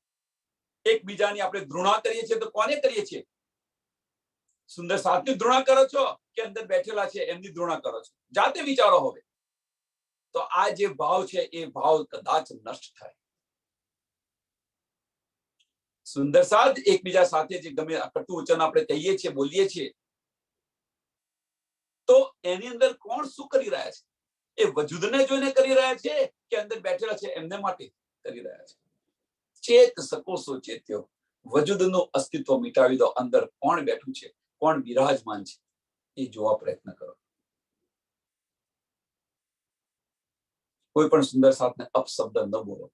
એકબીજાની આપણે ધૃણા કરીએ છીએ તો કોને કરીએ છીએ? સુંદર સાથની ધૃણા કરો છો કે અંદર બેઠેલા છે એમની ધૃણા કરો છો? જાતે વિચારો. હવે તો આ જે ભાવ છે એ ભાવ કદાચ નષ્ટ થાય. સુંદર સાથ એકબીજા સાથે જે ગમે કટુ વચન આપણે કહીએ છીએ, બોલીએ છીએ, તો એની અંદર કોણ શું કરી રહ્યા છે? એ વજૂદને જોઈને કરી રહ્યા છે કે અંદર બેઠેલા છે એમને માટે કરી રહ્યા છે? ચેત શકો સો ચેત્યો. વજૂદનું અસ્તિત્વ મિટાવી દો. અંદર કોણ બેઠું છે, કોણ બિરાજમાન છે એ જોવા પ્રયત્ન કરો. કોઈ પણ સુંદર સાથને અપશબ્દ ન બોલો.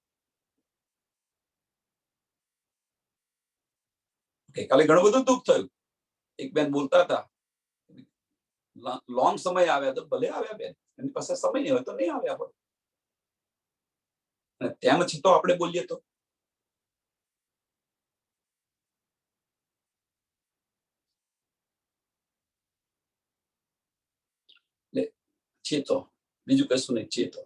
કાલે ઘણું બધું દુઃખ થયું. એક બેન બોલતા હતા, લોંગ સમય આવ્યા તો ભલે આવ્યા બેન, એની પાસે સમય નહીં હોય તો નહીં આવ્યા હોય. અને તેમ છતાં આપણે બોલીએ તો ચેતો. બીજું કશું નહીં, ચેતો.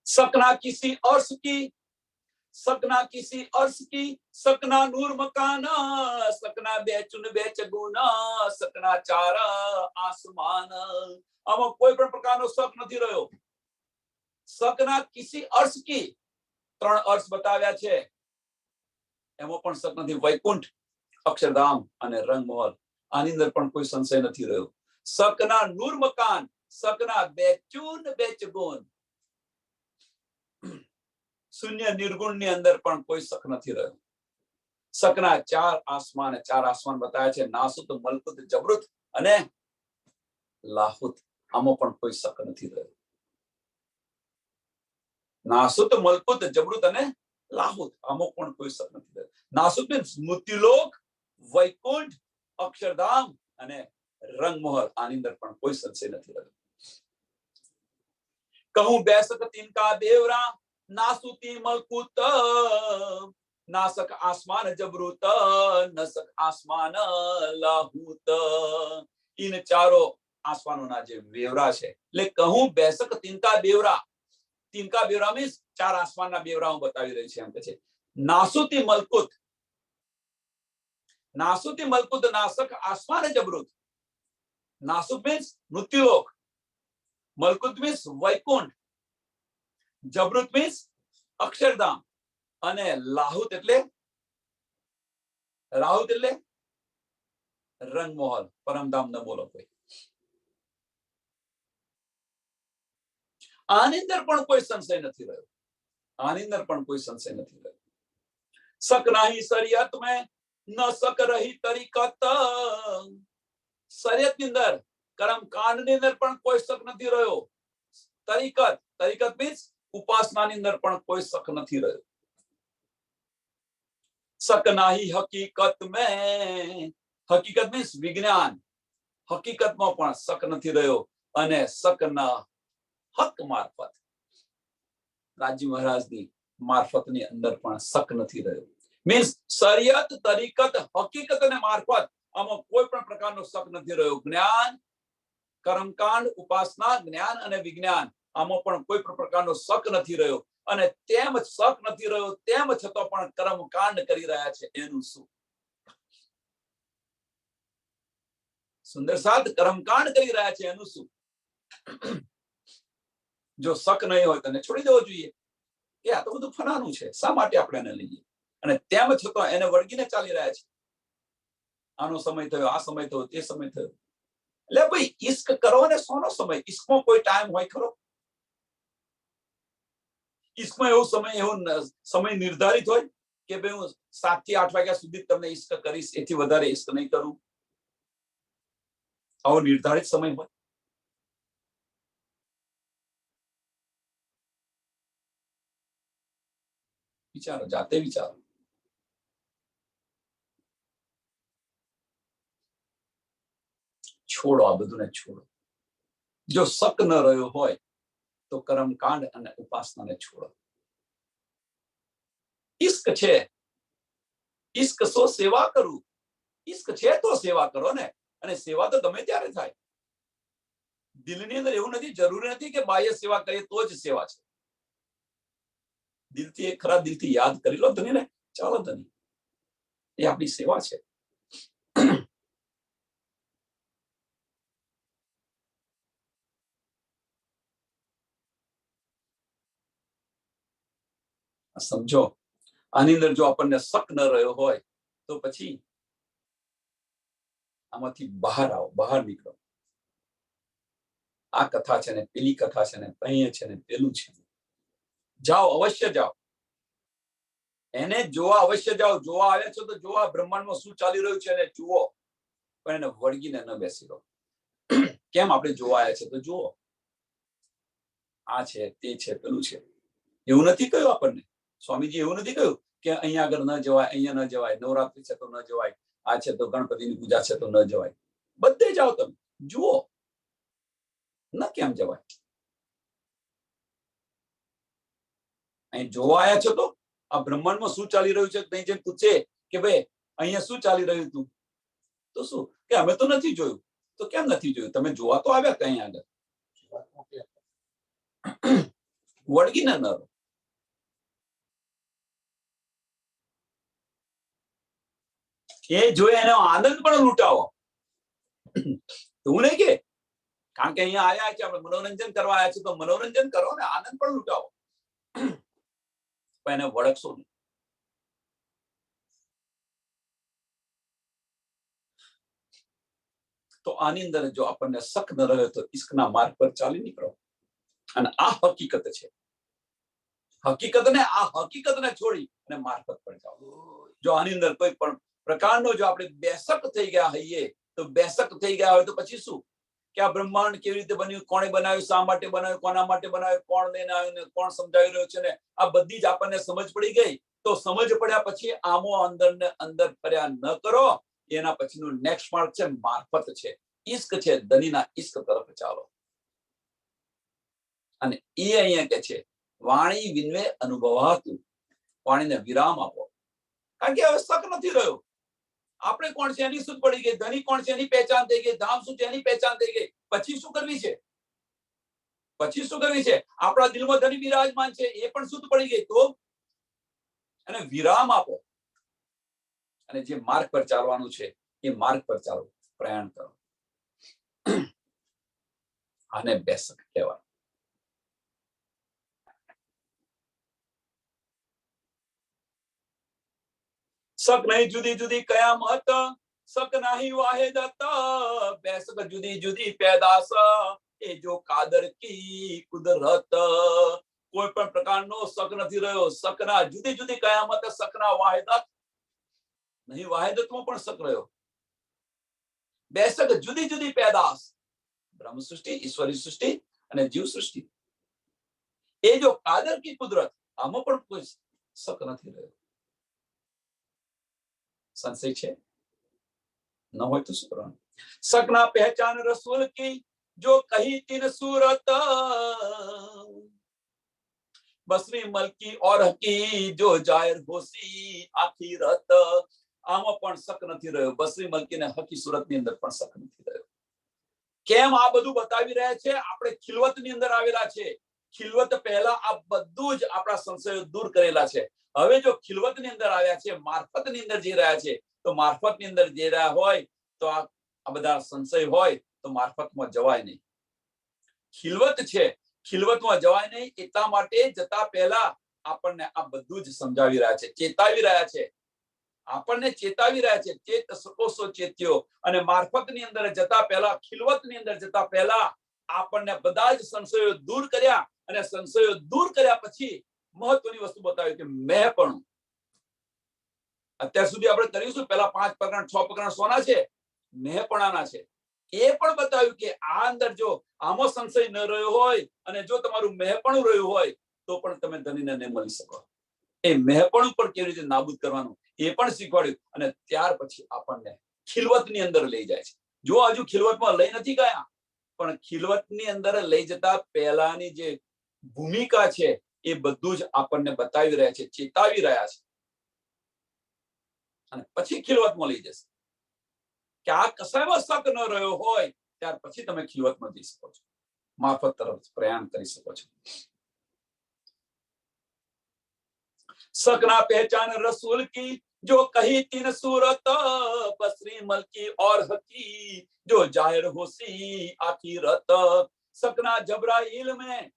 સપના કિસી और की, સપના કિસી अर्श की, સપના નૂર મકાના, સપના બેચુન બેચગુના, સપના ચાર આસમાન. આમાં કોઈ પણ પ્રકારનો શક નથી રહ્યો. સપના કિસી अर्श की. 3 અર્શ બતાવ્યા છે, એમાં પણ શક નથી. વૈકુંઠ, અક્ષરધામ અને રંગમહોલ, આની અંદર પણ કોઈ સંશય નથી રહ્યો. સપના નૂર મકાન, સપના બેચુન બેચગુન. શૂન્ય નિર્ગુણ ની અંદર પણ કોઈ શક નથી રહ્યો. શકના 4 આસમાન. 4 આસમાન બતાવ્યા છે, નાસુત, મલકુત, જબરુત અને લાહુત. આમાં પણ કોઈ શક નથી રહ્યો. નાસુત, મલકુત, જબરુત અને લાહુત, આમાં પણ કોઈ શક નથી રહ્યો. નાસુત મીન્સ મૃત્યુલોક વૈકુંઠ, અક્ષરધામ અને રંગમહોલ, આની અંદર પણ કોઈ સંશય નથી રહ્યો. કહું બેસક તિનકા બેવરા, નાસુતી મલકુત, નાસક આસમાન જબરૂત, નસક આસમાન લાહુત. इन ચારો આસમાનોના જે બેવરા છે, એટલે કહું બેસક તિનકા બેવરા. તિનકા બેવરા મીન્સ ચાર આસમાનના બેવરા હું બતાવી રહી છે એમ કે છે. નાસુતી મલકુત, નાસુતી મલકુત, નાસક આસમાન જબરૂત. નાસુત મીન્સ મૃત્યુલોક, મલકુત મીન્સ વૈકુંઠ, જબરૂત મીન્સ અક્ષરધામ, અને લાહુત એટલે રંગમહોલ, પરમધામ ન બોલો કોઈ. આની અંદર પણ કોઈ સંશય નથી રહ્યો. આની અંદર પણ કોઈ સંશય નથી રહ્યો. શક નહીં શરીયત મેં, ન શક રહી તરીકત. શરીયત ની અંદર, કર્મ કાંડ ની અંદર પણ કોઈ શક નથી રહ્યો. તરીકત મીન્સ ઉપાસનાની અંદર પણ કોઈ શક નથી રહ્યો. શક નહીં હકીકત મેં, હકીકત મીન્સ વિજ્ઞાન, હકીકતમાં પણ શક નથી રહ્યો. અને શકના હક મારફત, રાજી મહારાજની મારફતની અંદર પણ શક નથી રહ્યો. મીન્સ શરીયત, તરીકત, હકીકત અને મારફત, આમાં કોઈ પણ પ્રકારનો શક નથી રહ્યો. જ્ઞાન, કર્મકાંડ, ઉપાસના, જ્ઞાન અને વિજ્ઞાન, આમાં પણ કોઈ પણ પ્રકારનો શક નથી રહ્યો. અને તેમ શક નથી રહ્યો, તેમ છતાં પણ કર્મકાંડ કરી રહ્યા છે, એનું શું? સુંદર સાથ, કર્મકાંડ કરી રહ્યા છે, એનું શું? જો શક નહીં હોય તો છોડી દેવો જોઈએ કે આ તો બધું ફનાનું છે, શા માટે આપણે એને લઈએ? અને તેમ છતાં એને વળગીને ચાલી રહ્યા છે. આનો સમય થયો, આ સમય થયો, તે સમય થયો. એટલે ભાઈ ઈશ્ક કરો ને, સોનો સમય? ઈશ્કમાં કોઈ ટાઈમ હોય ખરો? ઈશ્કમાં એવો સમય નિર્ધારિત હોય કે ભાઈ હું 7 થી 8 વાગ્યા સુધી તમને ઈશ્ક કરીશ, એથી વધારે ઈશ્ક નહીં કરું? આવો નિર્ધારિત સમય હોય? વિચારો, જાતે વિચારો. છોડો, આ બધું છોડો. જો શક ન રહ્યો હોય તો કર્મકાંડ અને ઉપાસનાને છોડો. ઈશ્ક છે, ઈશ્ક સો સેવા કરું. ઈશ્ક છે તો સેવા કરો ને. અને સેવા તો ગમે ત્યારે થાય. દિલની અંદર એવું નથી, જરૂરી નથી કે બાહ્ય સેવા કરીએ તો જ સેવા છે. દિલથી, એક ખરા દિલથી યાદ કરી લો ધની ને, ચાલો ધની, એ આપણી સેવા છે. સમજો, આની અંદર જો આપણને શક ન રહ્યો હોય તો પછી આમાંથી બહાર આવો, બહાર નીકળો. આ કથા છે ને, પેલી કથા છે ને, અહીંયા છે ને, પેલું છે. જાઓ, અવશ્ય જાઓ, એને જોવા અવશ્ય જાઓ. જોવા આવ્યા છો તો જોવા, બ્રહ્માંડમાં શું ચાલી રહ્યું છે એને જુઓ, પણ એને વળગીને ન બેસી રહો. કેમ? આપણે જોવા આવ્યા છે તો જુઓ. આ છે, તે છે, પેલું છે. એવું નથી કહ્યું આપણને. સ્વામીજી એવું નથી કહ્યું કે અહીંયા આગળ ન જવાય, અહીંયા ન જવાય, નવરાત્રી છે તો ન જવાય, આ છે તો ગણપતિની પૂજા છે તો ન જવાય. બધે જાઓ, તમે જુઓ. ન કેમ જવાય? અહીં જોવા આવ્યા છો તો આ બ્રહ્માંડમાં શું ચાલી રહ્યું છે નહીં જેમ પૂછે કે ભાઈ અહીંયા શું ચાલી રહ્યું હતું, તો શું કે અમે તો નથી જોયું. તો કેમ નથી જોયું? તમે જોવા તો આવ્યા કઈ આગળ. વળગીને ન રહો. એ જોઈ એનો આનંદ પણ લૂંટાવો. તું નહીં કે કારણ કે અહીંયા આવ્યા છે, આપણે મનોરંજન કરવા આવ્યા છે તો મનોરંજન કરો ને, આનંદ પણ લૂંટાવો, પણ એને વળગશો નહીં. તો આની અંદર જો આપણને શક ન રહ્યો તો ઈશ્કના માર્ગ પર ચાલી નીકળો. અને આ હકીકત છે. હકીકતને છોડી અને મારફત પર જાઓ. જો આની અંદર કોઈ પણ પ્રકારનો જો આપણે બેસક થઈ ગયા હોઈએ તો બેસક થઈ ગયા હોય તો પછી શું કે આ બ્રહ્માંડ કેવી રીતે બન્યું, કોણે બનાવ્યું, શા માટે બનાવ્યું, કોના માટે બનાવ્યું, કોણ લઈને આવ્યું ને કોણ સમજાવી રહ્યો છે ને, આ બધી જ આપણને સમજ પડી ગઈ. તો સમજ પડ્યા પછી આમો અંદર ને અંદર ફર્યા ન કરો એના પછીનું નેક્સ્ટ માર્ક છે મારફત છે, ઇશ્ક છે, ધનીના ઇશ્ક તરફ ચાલો. અને એ અહીંયા કે છે વાણી વિનવે અનુભવાતું, વાણીને વિરામ આપો. કારણ કે હવે શક નથી રહ્યો. આપણે કોણ છે એની સુધ પડી ગઈ, ધની કોણ છે એની પહેચાન થઈ ગઈ, ધામ શું છે એની પહેચાન થઈ ગઈ. પછી શું કરવી છે? પછી શું કરવી છે? આપણા દિલમાં ધની બિરાજમાન છે એ પણ શુદ્ધ પડી ગઈ. તો અને વિરામ આપો અને જે માર્ગ પર ચાલવાનું છે એ માર્ગ પર ચાલો, પ્રયાણ કરો. આને બેસક કહેવાય. શક નહીં જુદી જુદી કયામત, શક નહીં વાહિદત, બેસક જુદી જુદી પેદાશ, એ જો કાદર કી કુદરત. કોઈ પણ પ્રકારનો શક નથી રહ્યો. શકના જુદી જુદી કયામત, શકના વાહિદત નહીં, વાહિદતમાં પણ શક રહ્યો. બેસક જુદી જુદી પેદાશ, બ્રહ્મ સૃષ્ટિ, ઈશ્વરી સૃષ્ટિ અને જીવ સૃષ્ટિ. એ જો કાદર કી કુદરત, આમાં પણ કોઈ શક નથી રહ્યો. સંશય છે ન હોય તો શું કરવાનું? શકના પહેચાન રસૂલ કી જો કહી તીન सूरत, બસરી મલકી और હકી જો જાહેર હોસી આખીરત. આમાં પણ શક નથી રહ્યો. બસરી મલકી ને હકી સુરત ની અંદર પણ શક નથી રહ્યો. કેમ આ બધું બતાવી રહ્યા છે? આપણે ખિલવત ની અંદર આવેલા છે. ખિલવત પહેલા આ બધું જ આપણા સંશયો દૂર કરેલા છે. હવે જો ખિલવત ની અંદર આવ્યા છે, મારફત ની અંદર જઈ રહ્યા છે, તો મારફત ની અંદર જઈ રહ્યા હોય તો આ બધા સંશય હોય તો મારફતમાં જવાય નહીં. ખિલવત છે, ખિલવતમાં જવાય નહીં. એટલા માટે જતા પહેલા આપણને આ બધું જ સમજાવી રહ્યા છે, ચેતાવી રહ્યા છે. આપણને ચેતાવી રહ્યા છે, ચેત સકોસો ચેત્યો. અને મારફત ની અંદર જતા પહેલા, ખિલવત ની અંદર જતા પહેલા આપણને બધા જ સંશયો દૂર કર્યા. અને સંશયો દૂર કર્યા પછી મહત્વની વસ્તુ બતાવી કે મેં પણ. અત્યાર સુધી આપણે કરીશું પેલા 5 પ્રકરણ 6 પ્રકરણ સોના છે, મેં પણ આના છે. એ પણ બતાવ્યું કે આ અંદર જો આમાં સંશય ન રહ્યો હોય અને જો તમારું મહેપણું રહ્યું હોય તો પણ તમે ધનીને ન મળી શકો. એ મહેપણું પણ કેવી રીતે નાબૂદ કરવાનું એ પણ શીખવાડ્યું. અને ત્યાર પછી આપણને ખિલવત ની અંદર લઈ જાય છે. જો હજુ ખિલવતમાં લઈ નથી ગયા, પણ ખિલવત ની અંદર લઈ જતા પહેલાની જે ભૂમિકા છે એ બધું જ આપણને બતાવી રહ્યા છે, ચેતાવી રહ્યા છે. અને પછી ખિલવતમાં લઈ જશે કે આ કશાયમાં શક ન રહ્યો હોય ત્યાર પછી તમે ખિલવતમાં જઈ શકો છો, મારફત તરફ પ્રયાણ કરી શકો છો. શકના પહેચાન રસૂલ કી जो कही तीन सूरत, बसरी मलकी और हकी जो जाहिर होसी आखिरत. सकना जबराइल में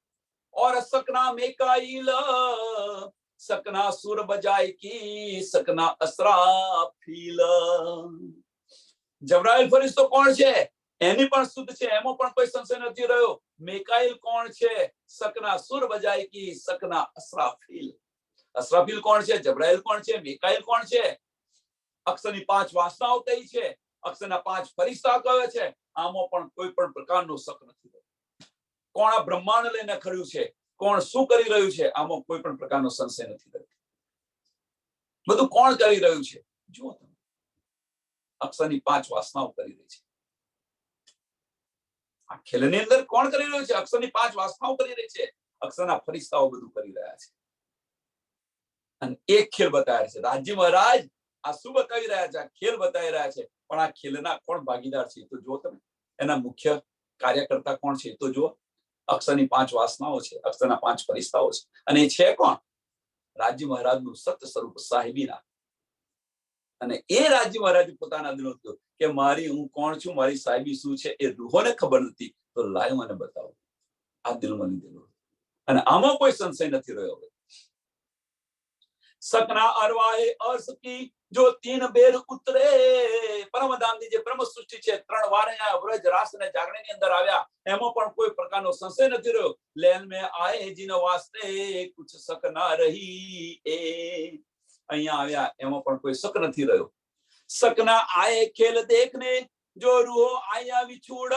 और सकना मेकाइल, सकना सुर बजाई की सकना असराफील. જબરાઈલ ફરિશ્તો કોણ છે? એની પણ શુદ્ધ છે, એમાં પણ કોઈ સંશય નથી રહ્યો. મેકાઈલ કોણ છે? શકના સુર બજાઈ કી શકના અસરાફીલ. અસરાફીલ કોણ છે? જબરાઈલ કોણ છે? મેકાઈલ કોણ છે? અક્ષરની 5 વાસનાઓ કઈ છે? અક્ષરના 5 ફરિશ્તા કયો છે? આમાં પણ કોઈ પણ પ્રકારનો શક નથી રહ્યો. કોણ આ બ્રહ્માંડ લઈને ખડ્યું છે? કોણ શું કરી રહ્યું છે? આમાં કોઈ પણ પ્રકારનો સંશય નથી રહ્યો. બધું કોણ કરી રહ્યું છે? જુઓ તમે, અક્ષરની 5 વાસનાઓ કરી રહી છે. આ ખેલની અંદર કોણ કરી રહ્યું છે? અક્ષરની 5 વાસનાઓ કરી રહી છે. અક્ષરના ફરિશ્તાઓ બધું કરી રહ્યા છે. અને એક ખેલ બતાવ્યા છે. રાજી મહારાજ આ શું બતાવી રહ્યા છે? આ ખેલ બતાવી રહ્યા છે. પણ આ ખેલના કોણ ભાગીદાર છે તો જુઓ તમે. એના મુખ્ય કાર્યકર્તા કોણ છે તો જુઓ. અક્ષરની 5 વાસનાઓ છે, અક્ષરના 5 ફરિશ્તાઓ છે. અને એ છે કોણ? રાજી મહારાજનું સત્ય સ્વરૂપ સાહેબીના. અને એ રાજી મહારાજ પોતાના દિલમાં કહ્યું કે મારી હું કોણ છું, મારી સાહેબી શું છે એ રૂહોને ખબર નથી, તો લાયો મને બતાવો. આ દિલમાં લીધેલું. અને આમાં કોઈ સંશય નથી રહ્યો. सकना अरवाहे अर्श की जो 3 बेर उतरे. પરમધામની જે બ્રહ્મ સૃષ્ટિ છે 3 વાર અહીંયા વ્રજ રાસ અને જાગરણની અંદર આવ્યા. એમાં પણ કોઈ પ્રકારનો સંશય નથી રહ્યો. લેન में आए जिन वास्ते कुछ शक ना रही. એ અહીંયા આવ્યા એમાં પણ કોઈ શક નથી રહ્યો. सकना आए खेल देखने जो रूहो आया विछुड़.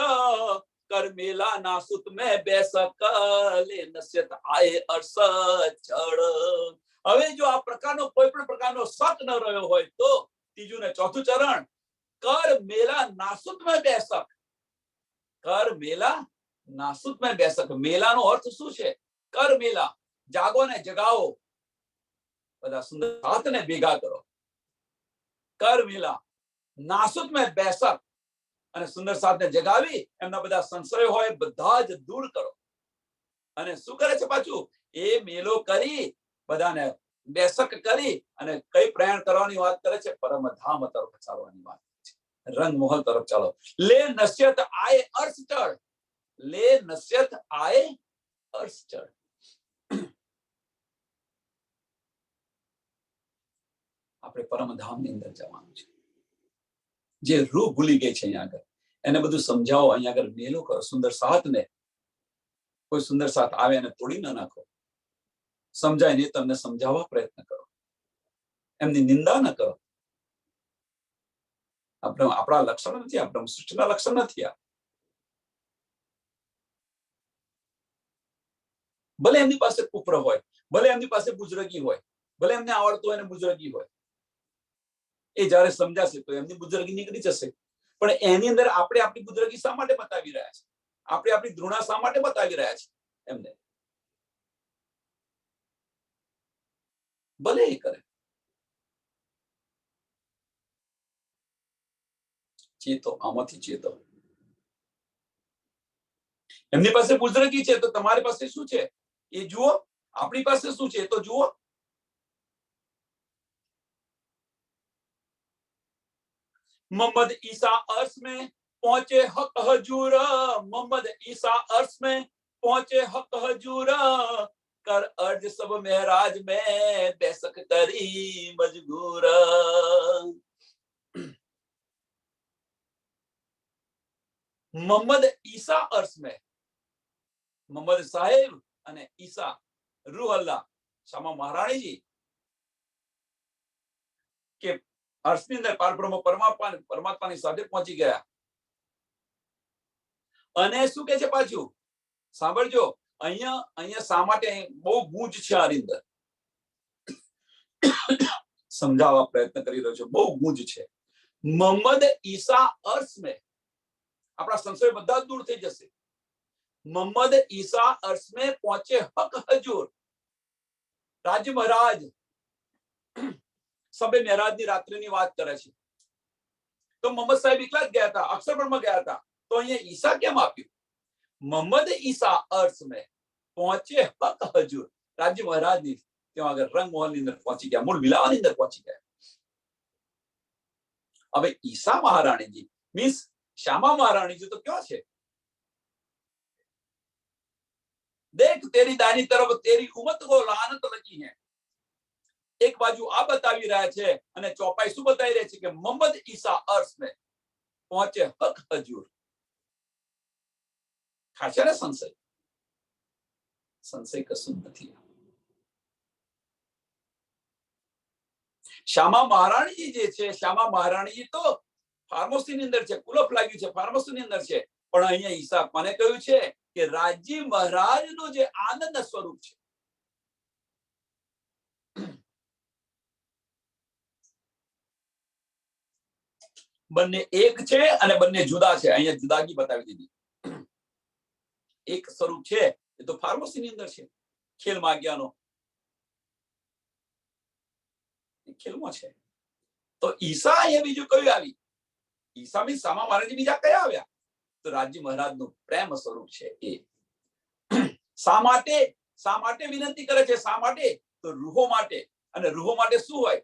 कर मेला नासुत में बेसक ले नसियत आए अर्श चढ़. હવે જો આ પ્રકારનો કોઈ પણ પ્રકારનો શક ન રહ્યો હોય તો ત્રીજું ને ચોથું ચરણ कर मेला नासुत में बेसक, कर मेला નાસુત में બેસક. મેલાનો અર્થ શું છે? કર મેલા, જાગો ને જગાવો, બધા સુંદર સાથને ભેગા કરો. કર મેલા નાસુત में બેસક, અને સુંદર સાથને જગાવી એમના બધા સંશય હોય બધા જ દૂર કરો. અને શું કરે છે પાછું? એ મેલો કરી બધાને બેસક કરી અને કઈ પ્રયાણ કરવાની વાત કરે છે? પરમધામ તરફ ચાલવાની વાત છે, રંગમહલ તરફ ચાલો. લે નશ્યત આય અર્થ ચળ, લે નશ્યત આય અર્થ ચળ. આપણે પરમધામ ની અંદર જવાનું છે. જે રૂહ ભૂલી ગઈ છે અહીંયા આગળ, એને બધું સમજાવો. અહીંયા આગળ મેલો કરો. સુંદર સાથ ને કોઈ સુંદર સાથ આવે અને તોડી ન નાખો. સમજાય નહીં તમને સમજાવવા પ્રયત્ન કરો, એમની નિંદા ન કરો. આપણા લક્ષણ નથી, આપણા સૃષ્ટિના લક્ષણ નથી આ. ભલે એમની પાસે કુપ્ર હોય, ભલે એમની પાસે બુજરગી હોય, ભલે એમને આવડતું હોય ને બુજરગી હોય, એ જયારે સમજાશે તો એમની બુજરગી નીકળી જશે. પણ એની અંદર આપણે આપણી બુજરગી શા માટે બતાવી રહ્યા છે? આપણે આપણી ધૃણા શા માટે બતાવી રહ્યા છે એમને? ભલે એ કરે. ચેતો, આમાંથી ચેતો. એમની પાસે બુજરગી છે તો તમારી પાસે શું છે એ જુઓ. આપણી પાસે શું છે તો જુઓ. मोहम्मद ईसा अर्श में पहुंचे हक हजूर, मोहम्मद ईसा अर्श में पहुंचे हक हजूर, कर अर्ज सब महराज में बेसक करी मजबूर. मोहम्मद ईसा अर्श में, मोहम्मद साहेब અને ઈસા રૂહ અલ્લાહ શામા મહારાણીજી કે અર્શની અંદર પારબ્રહ્મ પરમાત્માની સાથે પહોંચી ગયા. અને શું કે છે પાછું સાંભળજો. અહીંયા શા માટે બહુ ગૂંજ છે આની અંદર, સમજાવવા પ્રયત્ન કરી રહ્યો છું. બહુ ગૂંજ છે. મોહમ્મદ ઈસા અર્શ में, આપણા સંશય બધા દૂર થઈ જશે. मोहम्मद ईसा अर्श में पहुंचे हक हजूर, राज्य महाराज सबे महराज ની રાત્રિની વાત કરે છે. તો મોહમ્મદ સાહેબ એકલા જ ગયા હતા, અક્ષરબ્રહ્મ ગયા હતા. તો અહીંયા ઈસા કેમ આપ્યું? મોહમ્મદ ઈસા अर्श में पहुंचे हक हजूर, राज्य महाराज ની ત્યાં આગળ રંગમહલ ની અંદર પહોંચી ગયા, મૂળ વિલાવાની અંદર પહોંચી ગયા. હવે ઈસા મહારાણીજી મીન્સ શ્યામા મહારાણીજી તો ક્યાં છે? देख तेरी दानी तरफ तेरी उम्मत को लानत लगी है. एक बाजू આ બતાવી રહ્યા છે અને ચોપાઈ શું બતાવી રહી છે કે મોહમ્મદ ઈસા अर्श में पहुंचे हक हजूर. ખાશે ને સંશય? સંશય કશું નથી. શ્યામા મહારાણીજી જે છે, શ્યામા મહારાણીજી તો ફાર્મસી ની અંદર છે, કુલફ લાગ્યું છે, ફાર્મસી ની અંદર છે. પણ અહીંયા ઈસા કોને કહ્યું છે કે રાજી મહારાજ નું જે આનંદ સ્વરૂપ છે. બંને એક છે અને બંને જુદા છે. અહીંયા જુદાગી બતાવી દીધી. એક સ્વરૂપ છે એ તો ફાર્મસી ની અંદર છે, ખેલ માગ્યાનો ખેલમાં છે. તો ઈસા અહીંયા બીજું કયું આવી? ઈસા મીન્સ શામા મહારાજ બીજા કયા આવ્યા? તો રાજ્ય મહારાજ નું પ્રેમ સ્વરૂપ છે એ. શા માટે વિનંતી કરે છે? શા માટે? તો રૂહો માટે. અને રૂહો માટે શું હોય?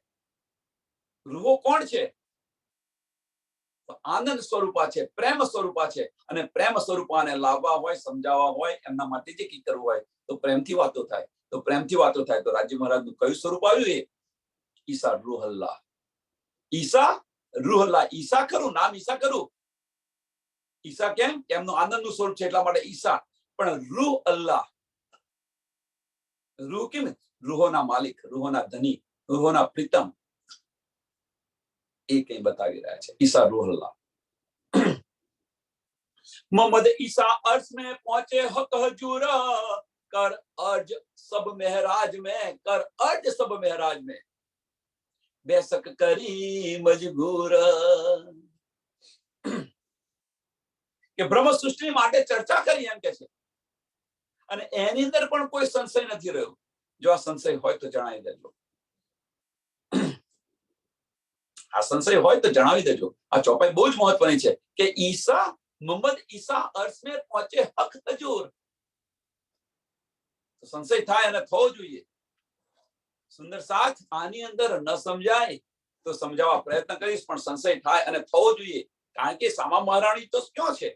રૂહો કોણ છે? આનંદ સ્વરૂપા છે, પ્રેમ સ્વરૂપા છે. અને પ્રેમ સ્વરૂપાને લાવવા હોય, સમજાવવા હોય, એમના માટે જે કઈ કરવું હોય તો પ્રેમથી વાતો થાય. તો પ્રેમથી વાતો થાય તો રાજ્ય મહારાજ નું કયું સ્વરૂપ આવ્યું? એ ઈસા રૂહ અલ્લાહ. ઈસા રૂહ અલ્લાહ. ઈસા ખરું, નામ ઈસા ખરું. ઈસા કેમ? એમનું આનંદનું સ્વરૂપ છે એટલા માટે ઈસા. પણ રૂહ અલ્લાહ, રૂહ કેમ? રૂહોના માલિક, રૂહોના ધની, રૂહોના પ્રીતમ, એ કઈ બતાવી રહ્યા છે. ઈસા રૂહ અલ્લાહ. मोहम्मद ईसा अर्श में पहुंचे हक हजूर, कर अर्ज सब महराज में, कर अर्ज सब महराज में बेसक करी मजबूर. કે બ્રહ્મ સૃષ્ટિ માટે ચર્ચા કરી એમ કે છે, અને એની અંદર પણ કોઈ સંશય નથી રહ્યો. જો આ સંશય હોય તો જણાવી દેજો. આ સંશય હોય તો જણાવી દેજો. આ ચોપાઈ બહુ જ મહત્વની છે કે ઈસા મોહમ્મદ ઈસા अर्श में पहुंचे हक हजूर. તો સંશય થાય અને થવો જોઈએ. સુંદર સાથ આની અંદર ન સમજાય તો સમજાવવા પ્રયત્ન કરીશ, પણ સંશય થાય અને થવો જોઈએ. કારણ કે સામા મહારાણી તો ક્યાં છે?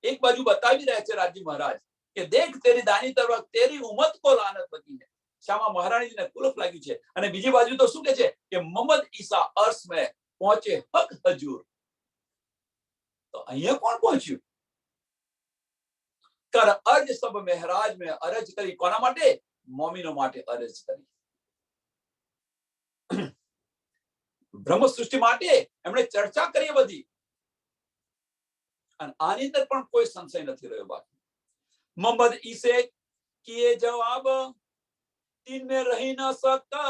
એક બાજુ બતાવી રહ્યા છે રાજજી મહારાજ કે દેખ તેરી દાની તરફ તેરી ઉમ્મત કો લાનત લગી है. શામા મહારાણીને કુલફ લાગ્યું છે. અને બીજી બાજુ તો શું કે છે કે મોહમ્મદ ઈસા अर्श में पहुंचे हक हजूर. तो અહીંયા કોણ પહોંચ્યું? કર અર્જ સબ મહેરાજ में અરજ કરી. કોના માટે? મોમિનો માટે અરજ કરી. બ્રહ્મ સૃષ્ટિ માટે એમણે ચર્ચા કરી બધી, અને આની અંદર પણ કોઈ સંશય નથી રહ્યો બાકી. મોહમ્મદ ઈસે કિए जवाब तीन में रही न सकता,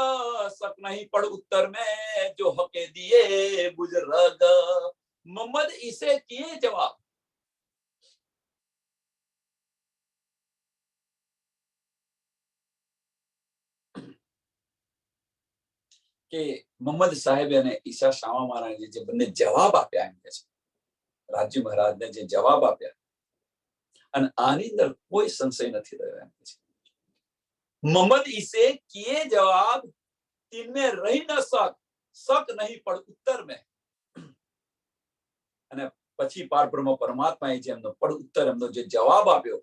शक नहीं पड़ उत्तर में जो हके दिए बुजुर्ग. मोहम्मद ईसे किए जवाब. કે મોહમ્મદ સાહેબે અને ઈશા શામા મહારાજે જે બંને જવાબ આપ્યા એમ કે છે, રાજજી મહારાજને જે જવાબ આપ્યા, અને આની અંદર કોઈ સંશય નથી રહ્યો એમ કે છે. મોહમ્મદ ઈસે કિए जवाब तीन में रही न शक, शक नहीं पड़ उत्तर में. અને પછી પાર બ્રહ્મ પરમાત્માએ જે એમનો પડ ઉત્તર, એમનો જે જવાબ આપ્યો,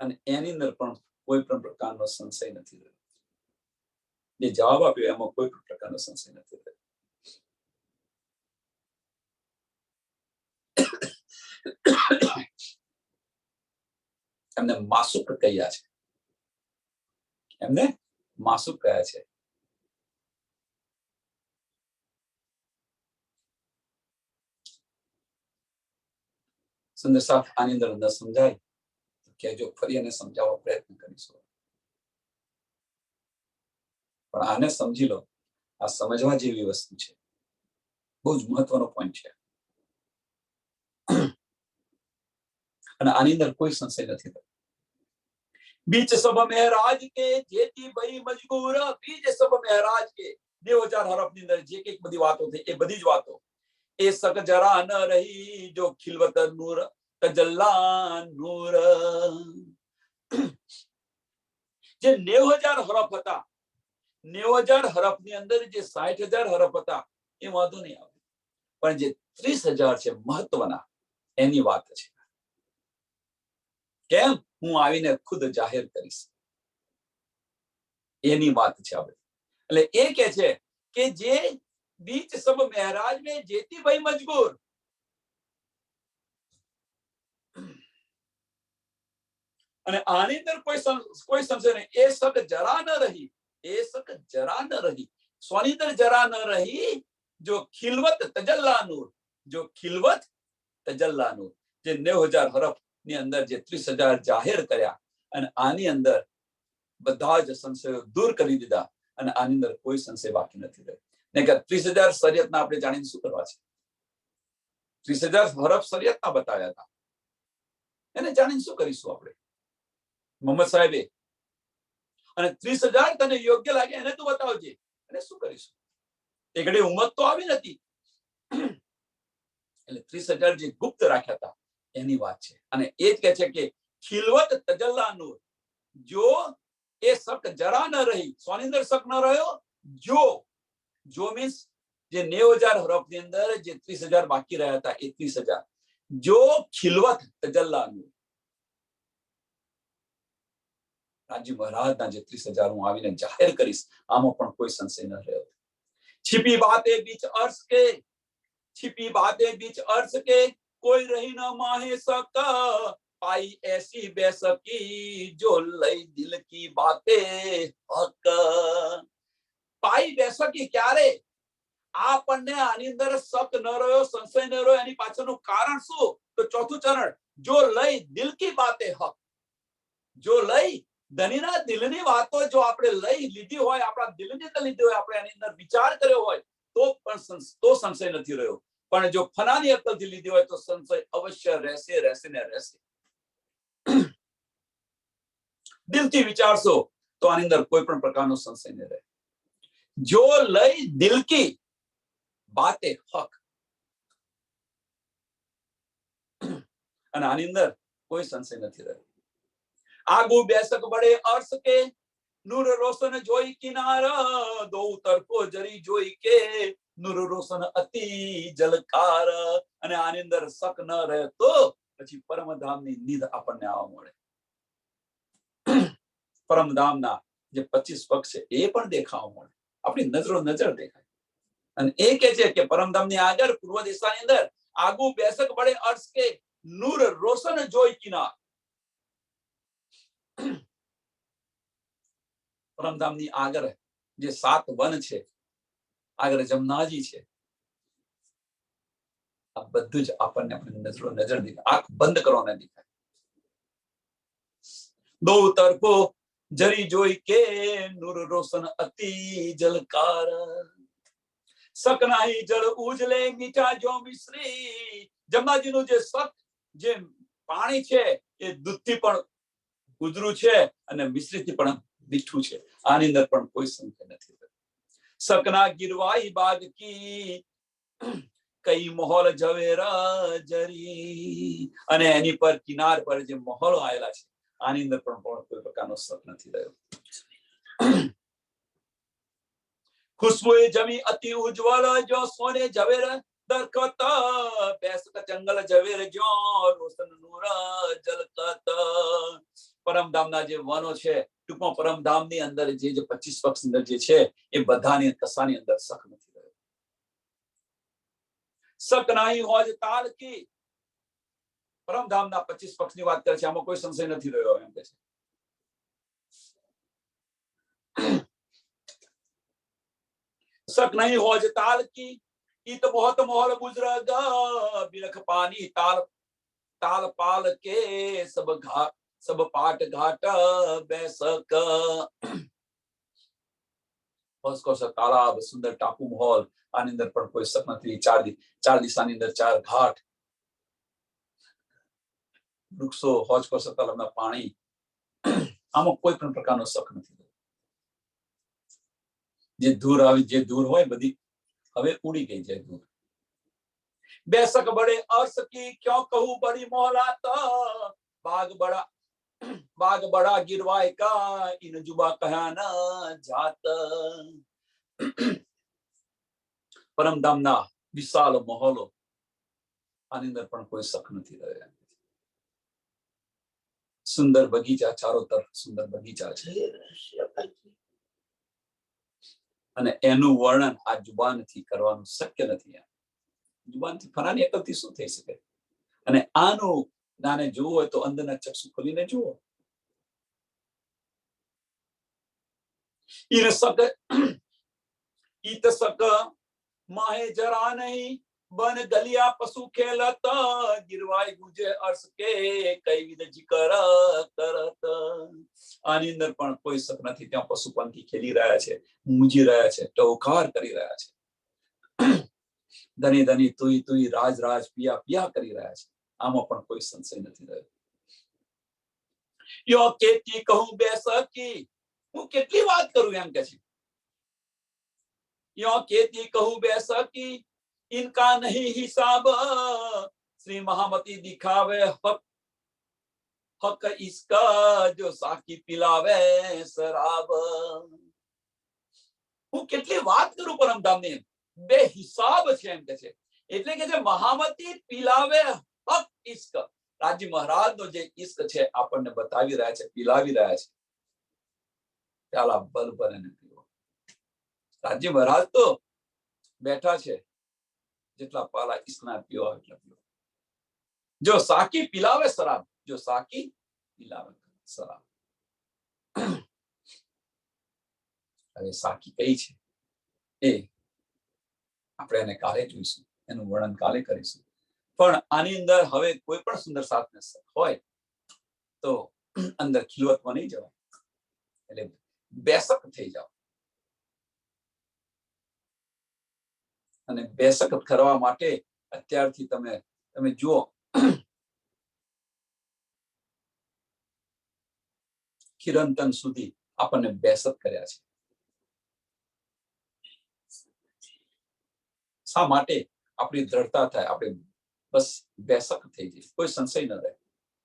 અને એની અંદર પણ કોઈ પણ પ્રકારનો સંશય નથી રહ્યો. જે જવાબ આપ્યો એમાં કોઈ પણ પ્રકારનો સંશય નથી રહ્યો. એમને માસુક કહ્યા છે. એમને માસુક કહ્યા છે. સુંદર સાથ આની અંદર ન સમજાય કે જો ફરી એને સમજાવવા પ્રયત્ન કરીશું, પણ આને સમજી લો. આ સમજવા જેવી વસ્તુ છે. બહુ જ મહત્વનો પોઈન્ટ છે. અને આની અંદર કોઈ સંશય નથી. बीच सब महराज के जेती भाई मजबूर. बीच सब महराज के 2000 हरफ ની અંદર જે કઈક બધી વાતો થઈ, એ બધી જ વાતો એ સક જરા ન રહી જો ખિલવત નૂર તજલ્લા નૂર. જે 90,000 હરફ હતા, 90,000 હરફ ની અંદર જે 60,000 હરફ હતા એ વાંધો નહીં આવે, પણ જે 30,000 છે મહત્વના, એની વાત છે. કેમ? હું આવીને ખુદ જાહેર કરીશ, એની વાત છે આ બધી. એટલે એ કે છે કે જે બીચ સબ મહારાજ में जेती भाई मजबूर. અને આની અંદર કોઈ સંશય નહીં. એ શક જરા ન રહી, એ શક જરા ન રહી. સોની અંદર જરા ન રહી જો ખિલવત તજલ્લા નૂર. જો ખિલવત તજલ્લા નૂર. જે 90,000 હરફ ની અંદર જે 30,000 જાહેર કર્યા, અને આની અંદર બધા જ સંશયો દૂર કરી દીધા, અને આની અંદર કોઈ સંશય બાકી નથી રહ્યો. નહીં કે 30,000 શરીયતના આપણે જાણીને શું કરવા છે? 30,000 હરફ શરીયતના બતાવ્યા હતા, એને જાણીને શું કરીશું આપણે? મોહમ્મદ સાહેબે અને 30,000 તને યોગ્ય લાગે એને તું બતાવજે, એને શું કરીશું? એ ઘડી ઉમ્મત તો આવી નથી, એટલે 30,000 જે ગુપ્ત રાખ્યા હતા એની વાત છે. અને એ જ કહે છે કે ખિલવત તજલ્લા નૂર. જો એ શક જરા ન રહી, સોની અંદર શક ન રહ્યો. જો મીન્સ જે 90,000 હરફ ની અંદર જે 30,000 બાકી રહ્યા હતા એ 30,000 જો ખિલવત તજલ્લા નૂર. રાજજી મહારાજના જે 30,000 હું આવીને જાહેર કરીશ, આમાં પણ કોઈ સંશય ન રહ્યો. छिपी बातें बीच अर्श के, छिपी बातें बीच अर्श के कोई रही न माहे सका. पाई ऐसी बेसकी जो लई दिल की बातें हक. पाई बेसकी ક્યારે? આપણને આની અંદર શક ન રહ્યો, સંશય ન રહ્યો. એની પાછળનું કારણ શું? તો ચોથું ચરણ, જો લઈ દિલ કી બાતે હક. જો લઈ ધનીના દિલની વાતો જો આપણે લઈ લીધી હોય, આપણા દિલની અંદર લીધી હોય, આપણે એની અંદર વિચાર કર્યો હોય, તો સંશય નથી રહ્યો, પણ જો ફનાની અક્કલથી લીધી હોય તો સંશય અવશ્ય રહેશે રહેશે ને રહેશે. દિલથી વિચારશો તો આની અંદર કોઈ પણ પ્રકારનો સંશય નહીં રહે. જો લઈ દિલ કી બાતે હક, અને આની અંદર કોઈ સંશય નથી રહ્યો. આગુ બેસક બડે અર્શ કે નૂર રોશન જોઈ કિનારા, દો તરફો જરી જોઈ કે નૂર રોશન અતિ જલકાર. અને આની અંદર શક ન રહે તો પછી પરમધામની નીંદ આપણને આવવા મળે. પરમધામના જે 25 પક્ષ છે એ પણ દેખાવા મળે, આપણી નજરો નજર દેખાય. અને એ કે છે કે પરમધામની આગળ પૂર્વ દિશાની અંદર આગુ બેસક બડે અર્શ કે નૂર રોશન જોઈ કિનાર. પરમધામની આગળ જે 7 વન છે, આગળ જમનાજી છે, આ બધું જ આપણને આપણી નજરો નજર દેખાય, આંખ બંધ કરવાને દેખાય. દો તરફો જરી જોઈ કે નૂર રોશન અતિ જલકાર. સક નાહી જળ ઉજલે મીઠા જો મિશ્રી. જમનાજીનું જે સક જે પાણી છે એ દૂધથી પણ ઉજળું છે અને મિશ્રીથી પણ મીઠું છે. આની અંદર પણ કોઈ સંશય નથી. સકના ગિરવાઈ બાગ કી કઈ મહોલ ઝવેરા જરી. અને એની પર કિનાર પર જે મહોલો આવેલા છે આની અંદર પણ કોઈ પ્રકારનો શક નથી રહ્યો. ખુશ્બુ જમી અતિ ઉજ્જવલ જો સોને ઝવેર દરખત. બેસક જંગલ ઝવેર જો રોશન નૂર જલકત. પરમધામના જે વનો છે, ટૂંકમાં પરમધામની અંદર જે 25 પક્ષ અંદર જે છે એ બધાની કસાની અંદર શક નથી રહ્યો. શક નહીં હોજ તાલ કી. પરમધામના 25 પક્ષની વાત કરે છે, આમાં કોઈ સંશય નથી રહ્યો એમ કે છે. શક નહીં હોજ તાલ કી ઈત બહોત મોહલ બુજરગ. બિલખ પાની તાલ તાલ પાલ કે સબ ઘાટ સબ પાટ ઘાટ બેસક. તાલાબ, સુંદર ટાપુ મહોલ, આની અંદર પણ કોઈ શક નથી. ચાર દિશાની અંદર 4 ઘાટ, વૃક્ષો, હોજકોસ તળાવના પાણી, આમાં કોઈ પણ પ્રકારનો શક નથી. જે ધૂર હોય બધી હવે ઉડી ગઈ છે ધૂર. બેસક બડે અર્શ કી ક્यों કહું બડી મોહલાત. બાગ બડા ગિરવાય કા ઇન જુબા કહ્યા ના જાત. પરમધામના વિશાળ મહોલો, આની અંદર પણ કોઈ શક નથી રહ્યા. સુંદર બગીચા, ચારો તરફ સુંદર બગીચા છે અને એનું વર્ણન આ જુબાનથી કરવાનું શક્ય નથી. જુબાનથી ફનાની અકલથી શું થઈ શકે? અને આનું નાને જોવું હોય તો અંદરના ચક્ષુ ખોલીને જુઓ. ઈત સક માહે જરા નહીં બન ગલિયા પશુ ખેલત. ગિરવાય ગુજે અર્શ કે કઈ વિધ જિકર કરત. આની અંદર પણ કોઈ શક નથી. ત્યાં પશુ પંખી ખેલી રહ્યા છે, મૂંજી રહ્યા છે, ટહુકાર કરી રહ્યા છે. ધની ધની તુઈ તુઈ રાજ રાજ પિયા પિયા કરી રહ્યા છે. આમાં પણ કોઈ સંશય નથી રહ્યો. યો કેતી કહું બેસકી. હું કેટલી વાત કરું એમ કે છે. યો કેતી કહું બેસકી ઇનકા નહીં હિસાબ. શ્રી મહામતી દિખાવે હક હક ઇસકા જો સાકી પિલાવે શરાબ. હું કેટલી વાત કરું પરમધામની, બે હિસાબ છે એમ કે છે. એટલે કે જે મહામતી પિલાવે હક ઇશ્ક, રાજી મહારાજનો જે ઇશ્ક છે આપણને બતાવી રહ્યા છે, પિલાવી રહ્યા છે. પ્યાલા ભર ભરીને પીવો. રાજી મહારાજ તો બેઠા છે, જેટલા પાલા ઇશ્કના પીવો એટલા પીવો. જો સાકી પિલાવે શરાબ, જો સાકી પિલાવે શરાબ. હવે સાકી કઈ છે એ આપણે એને કાલે જોઈશું, એનું વર્ણન કાલે કરીશું. પણ આની અંદર હવે કોઈ પણ સુંદર સાધન હોય તો અંદર ખીલવતમાં નહીં જવાય, એટલે બેસક થઈ જાઓ. અને બેસક કરવા માટે અત્યારથી તમે જુઓ, ચિરંતન સુધી આપણને બેસક કર્યા છે. શા માટે? આપણી દ્રઢતા થાય, આપણે બસ બેસક થઈ જાય, કોઈ સંશય ન રહે,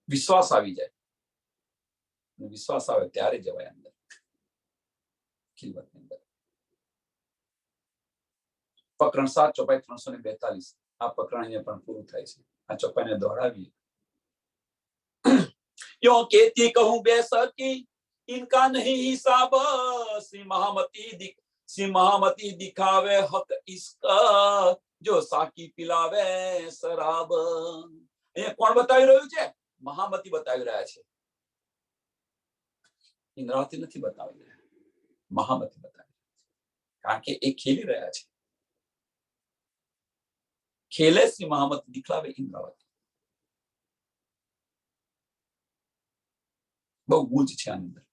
વિશ્વાસ આવી જાય. વિશ્વાસ આવે ત્યારે જવાય અંદર, ખિલવતની અંદર. પ્રકરણ 7 ચોપાઈ 342. આ પ્રકરણ અહીંયા પણ પૂરું થાય છે. આ ચોપાઈને દોહરાવીએ. યો કેતી કહું બેસકી इनका नहीं हिसाब, श्री महामती दिखावे हक इसका, जो साकी पिलावे शराब. અહીંયા કોણ બતાવી રહ્યું છે? મહામતી બતાવી રહ્યા છે. ઇન્દ્રાવતી નથી બતાવી રહ્યા, મહામતી બતાવી, કારણ કે એ ખેલી રહ્યા છે. ખેલે શ્રી મહામતી દિખલાવે ઇન્દ્રાવતી. બહુ ગુજ છે આની અંદર.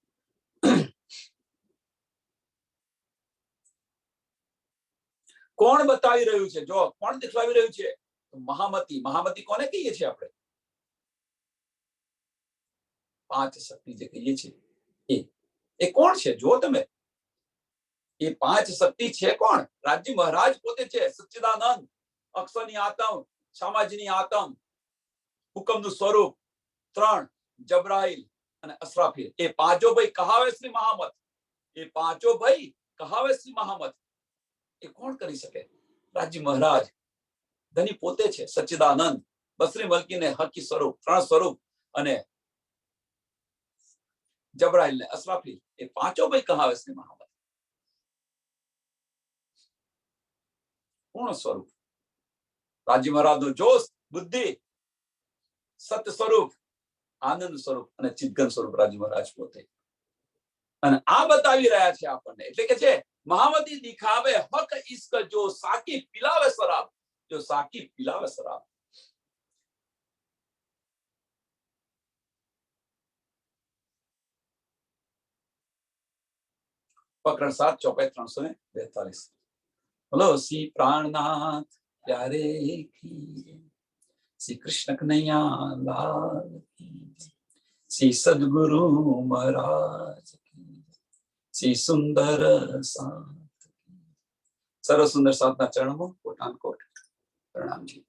કોણ બતાવી રહ્યું છે? જો કોણ દેખાવી રહ્યું છે? મહામતી. મહામતી કોને કહીએ છીએ આપણે? 5 શક્તિ જે કહીએ છીએ એ કોણ છે? જો તમે, એ 5 શક્તિ છે કોણ? રાજ્ય મહારાજ પોતે છે. સચ્ચિદાનંદ, અક્ષરની આત્મ, સામાજની આત્મ, હુકમનું સ્વરૂપ, 3 જબરાઈલ અને અસરાફીલ. એ પાંચો ભાઈ કહાવે શ્રી મહામત. એ પાંચો ભાઈ કહાવે શ્રી મહામત. એ કોણ કરી શકે? રાજ્ય મહારાજ, ધની પોતે છે. સચ્ચિદાનંદ, બસરી મલકીને હકી સ્વરૂપ, 3 સ્વરૂપ, અને જબરાઈલ ને અસરાફીલ. એ પાંચો ભાઈ કહાવે શ્રી મહામત. પૂર્ણ સ્વરૂપ રાજ્ય મહારાજ નું જોશ, બુદ્ધિ, સત્ય સ્વરૂપ, આનંદ સ્વરૂપ અને ચિદગન સ્વરૂપ રાજ્ય મહારાજ પોતે. અને આ બતાવી રહ્યા છે આપણને. એટલે કે છે મહામતી દિખાવે હક ઇશ્ક, જો સાકી પિલાવે શરાબ. જો સાકી પિલાવે શરાબ. પ્રકરણ 7 ચોપાઈ 342. બોલો શ્રી પ્રાણનાથ પ્યારે કી, શ્રી કૃષ્ણ કનૈયા લાલ કી, શ્રી સદગુરુ મહારાજ કી, શ્રી સુંદર સાત કી. સર્વ સુંદર સાતના ચરણમાં કોટાન કોટ પ્રણામજી.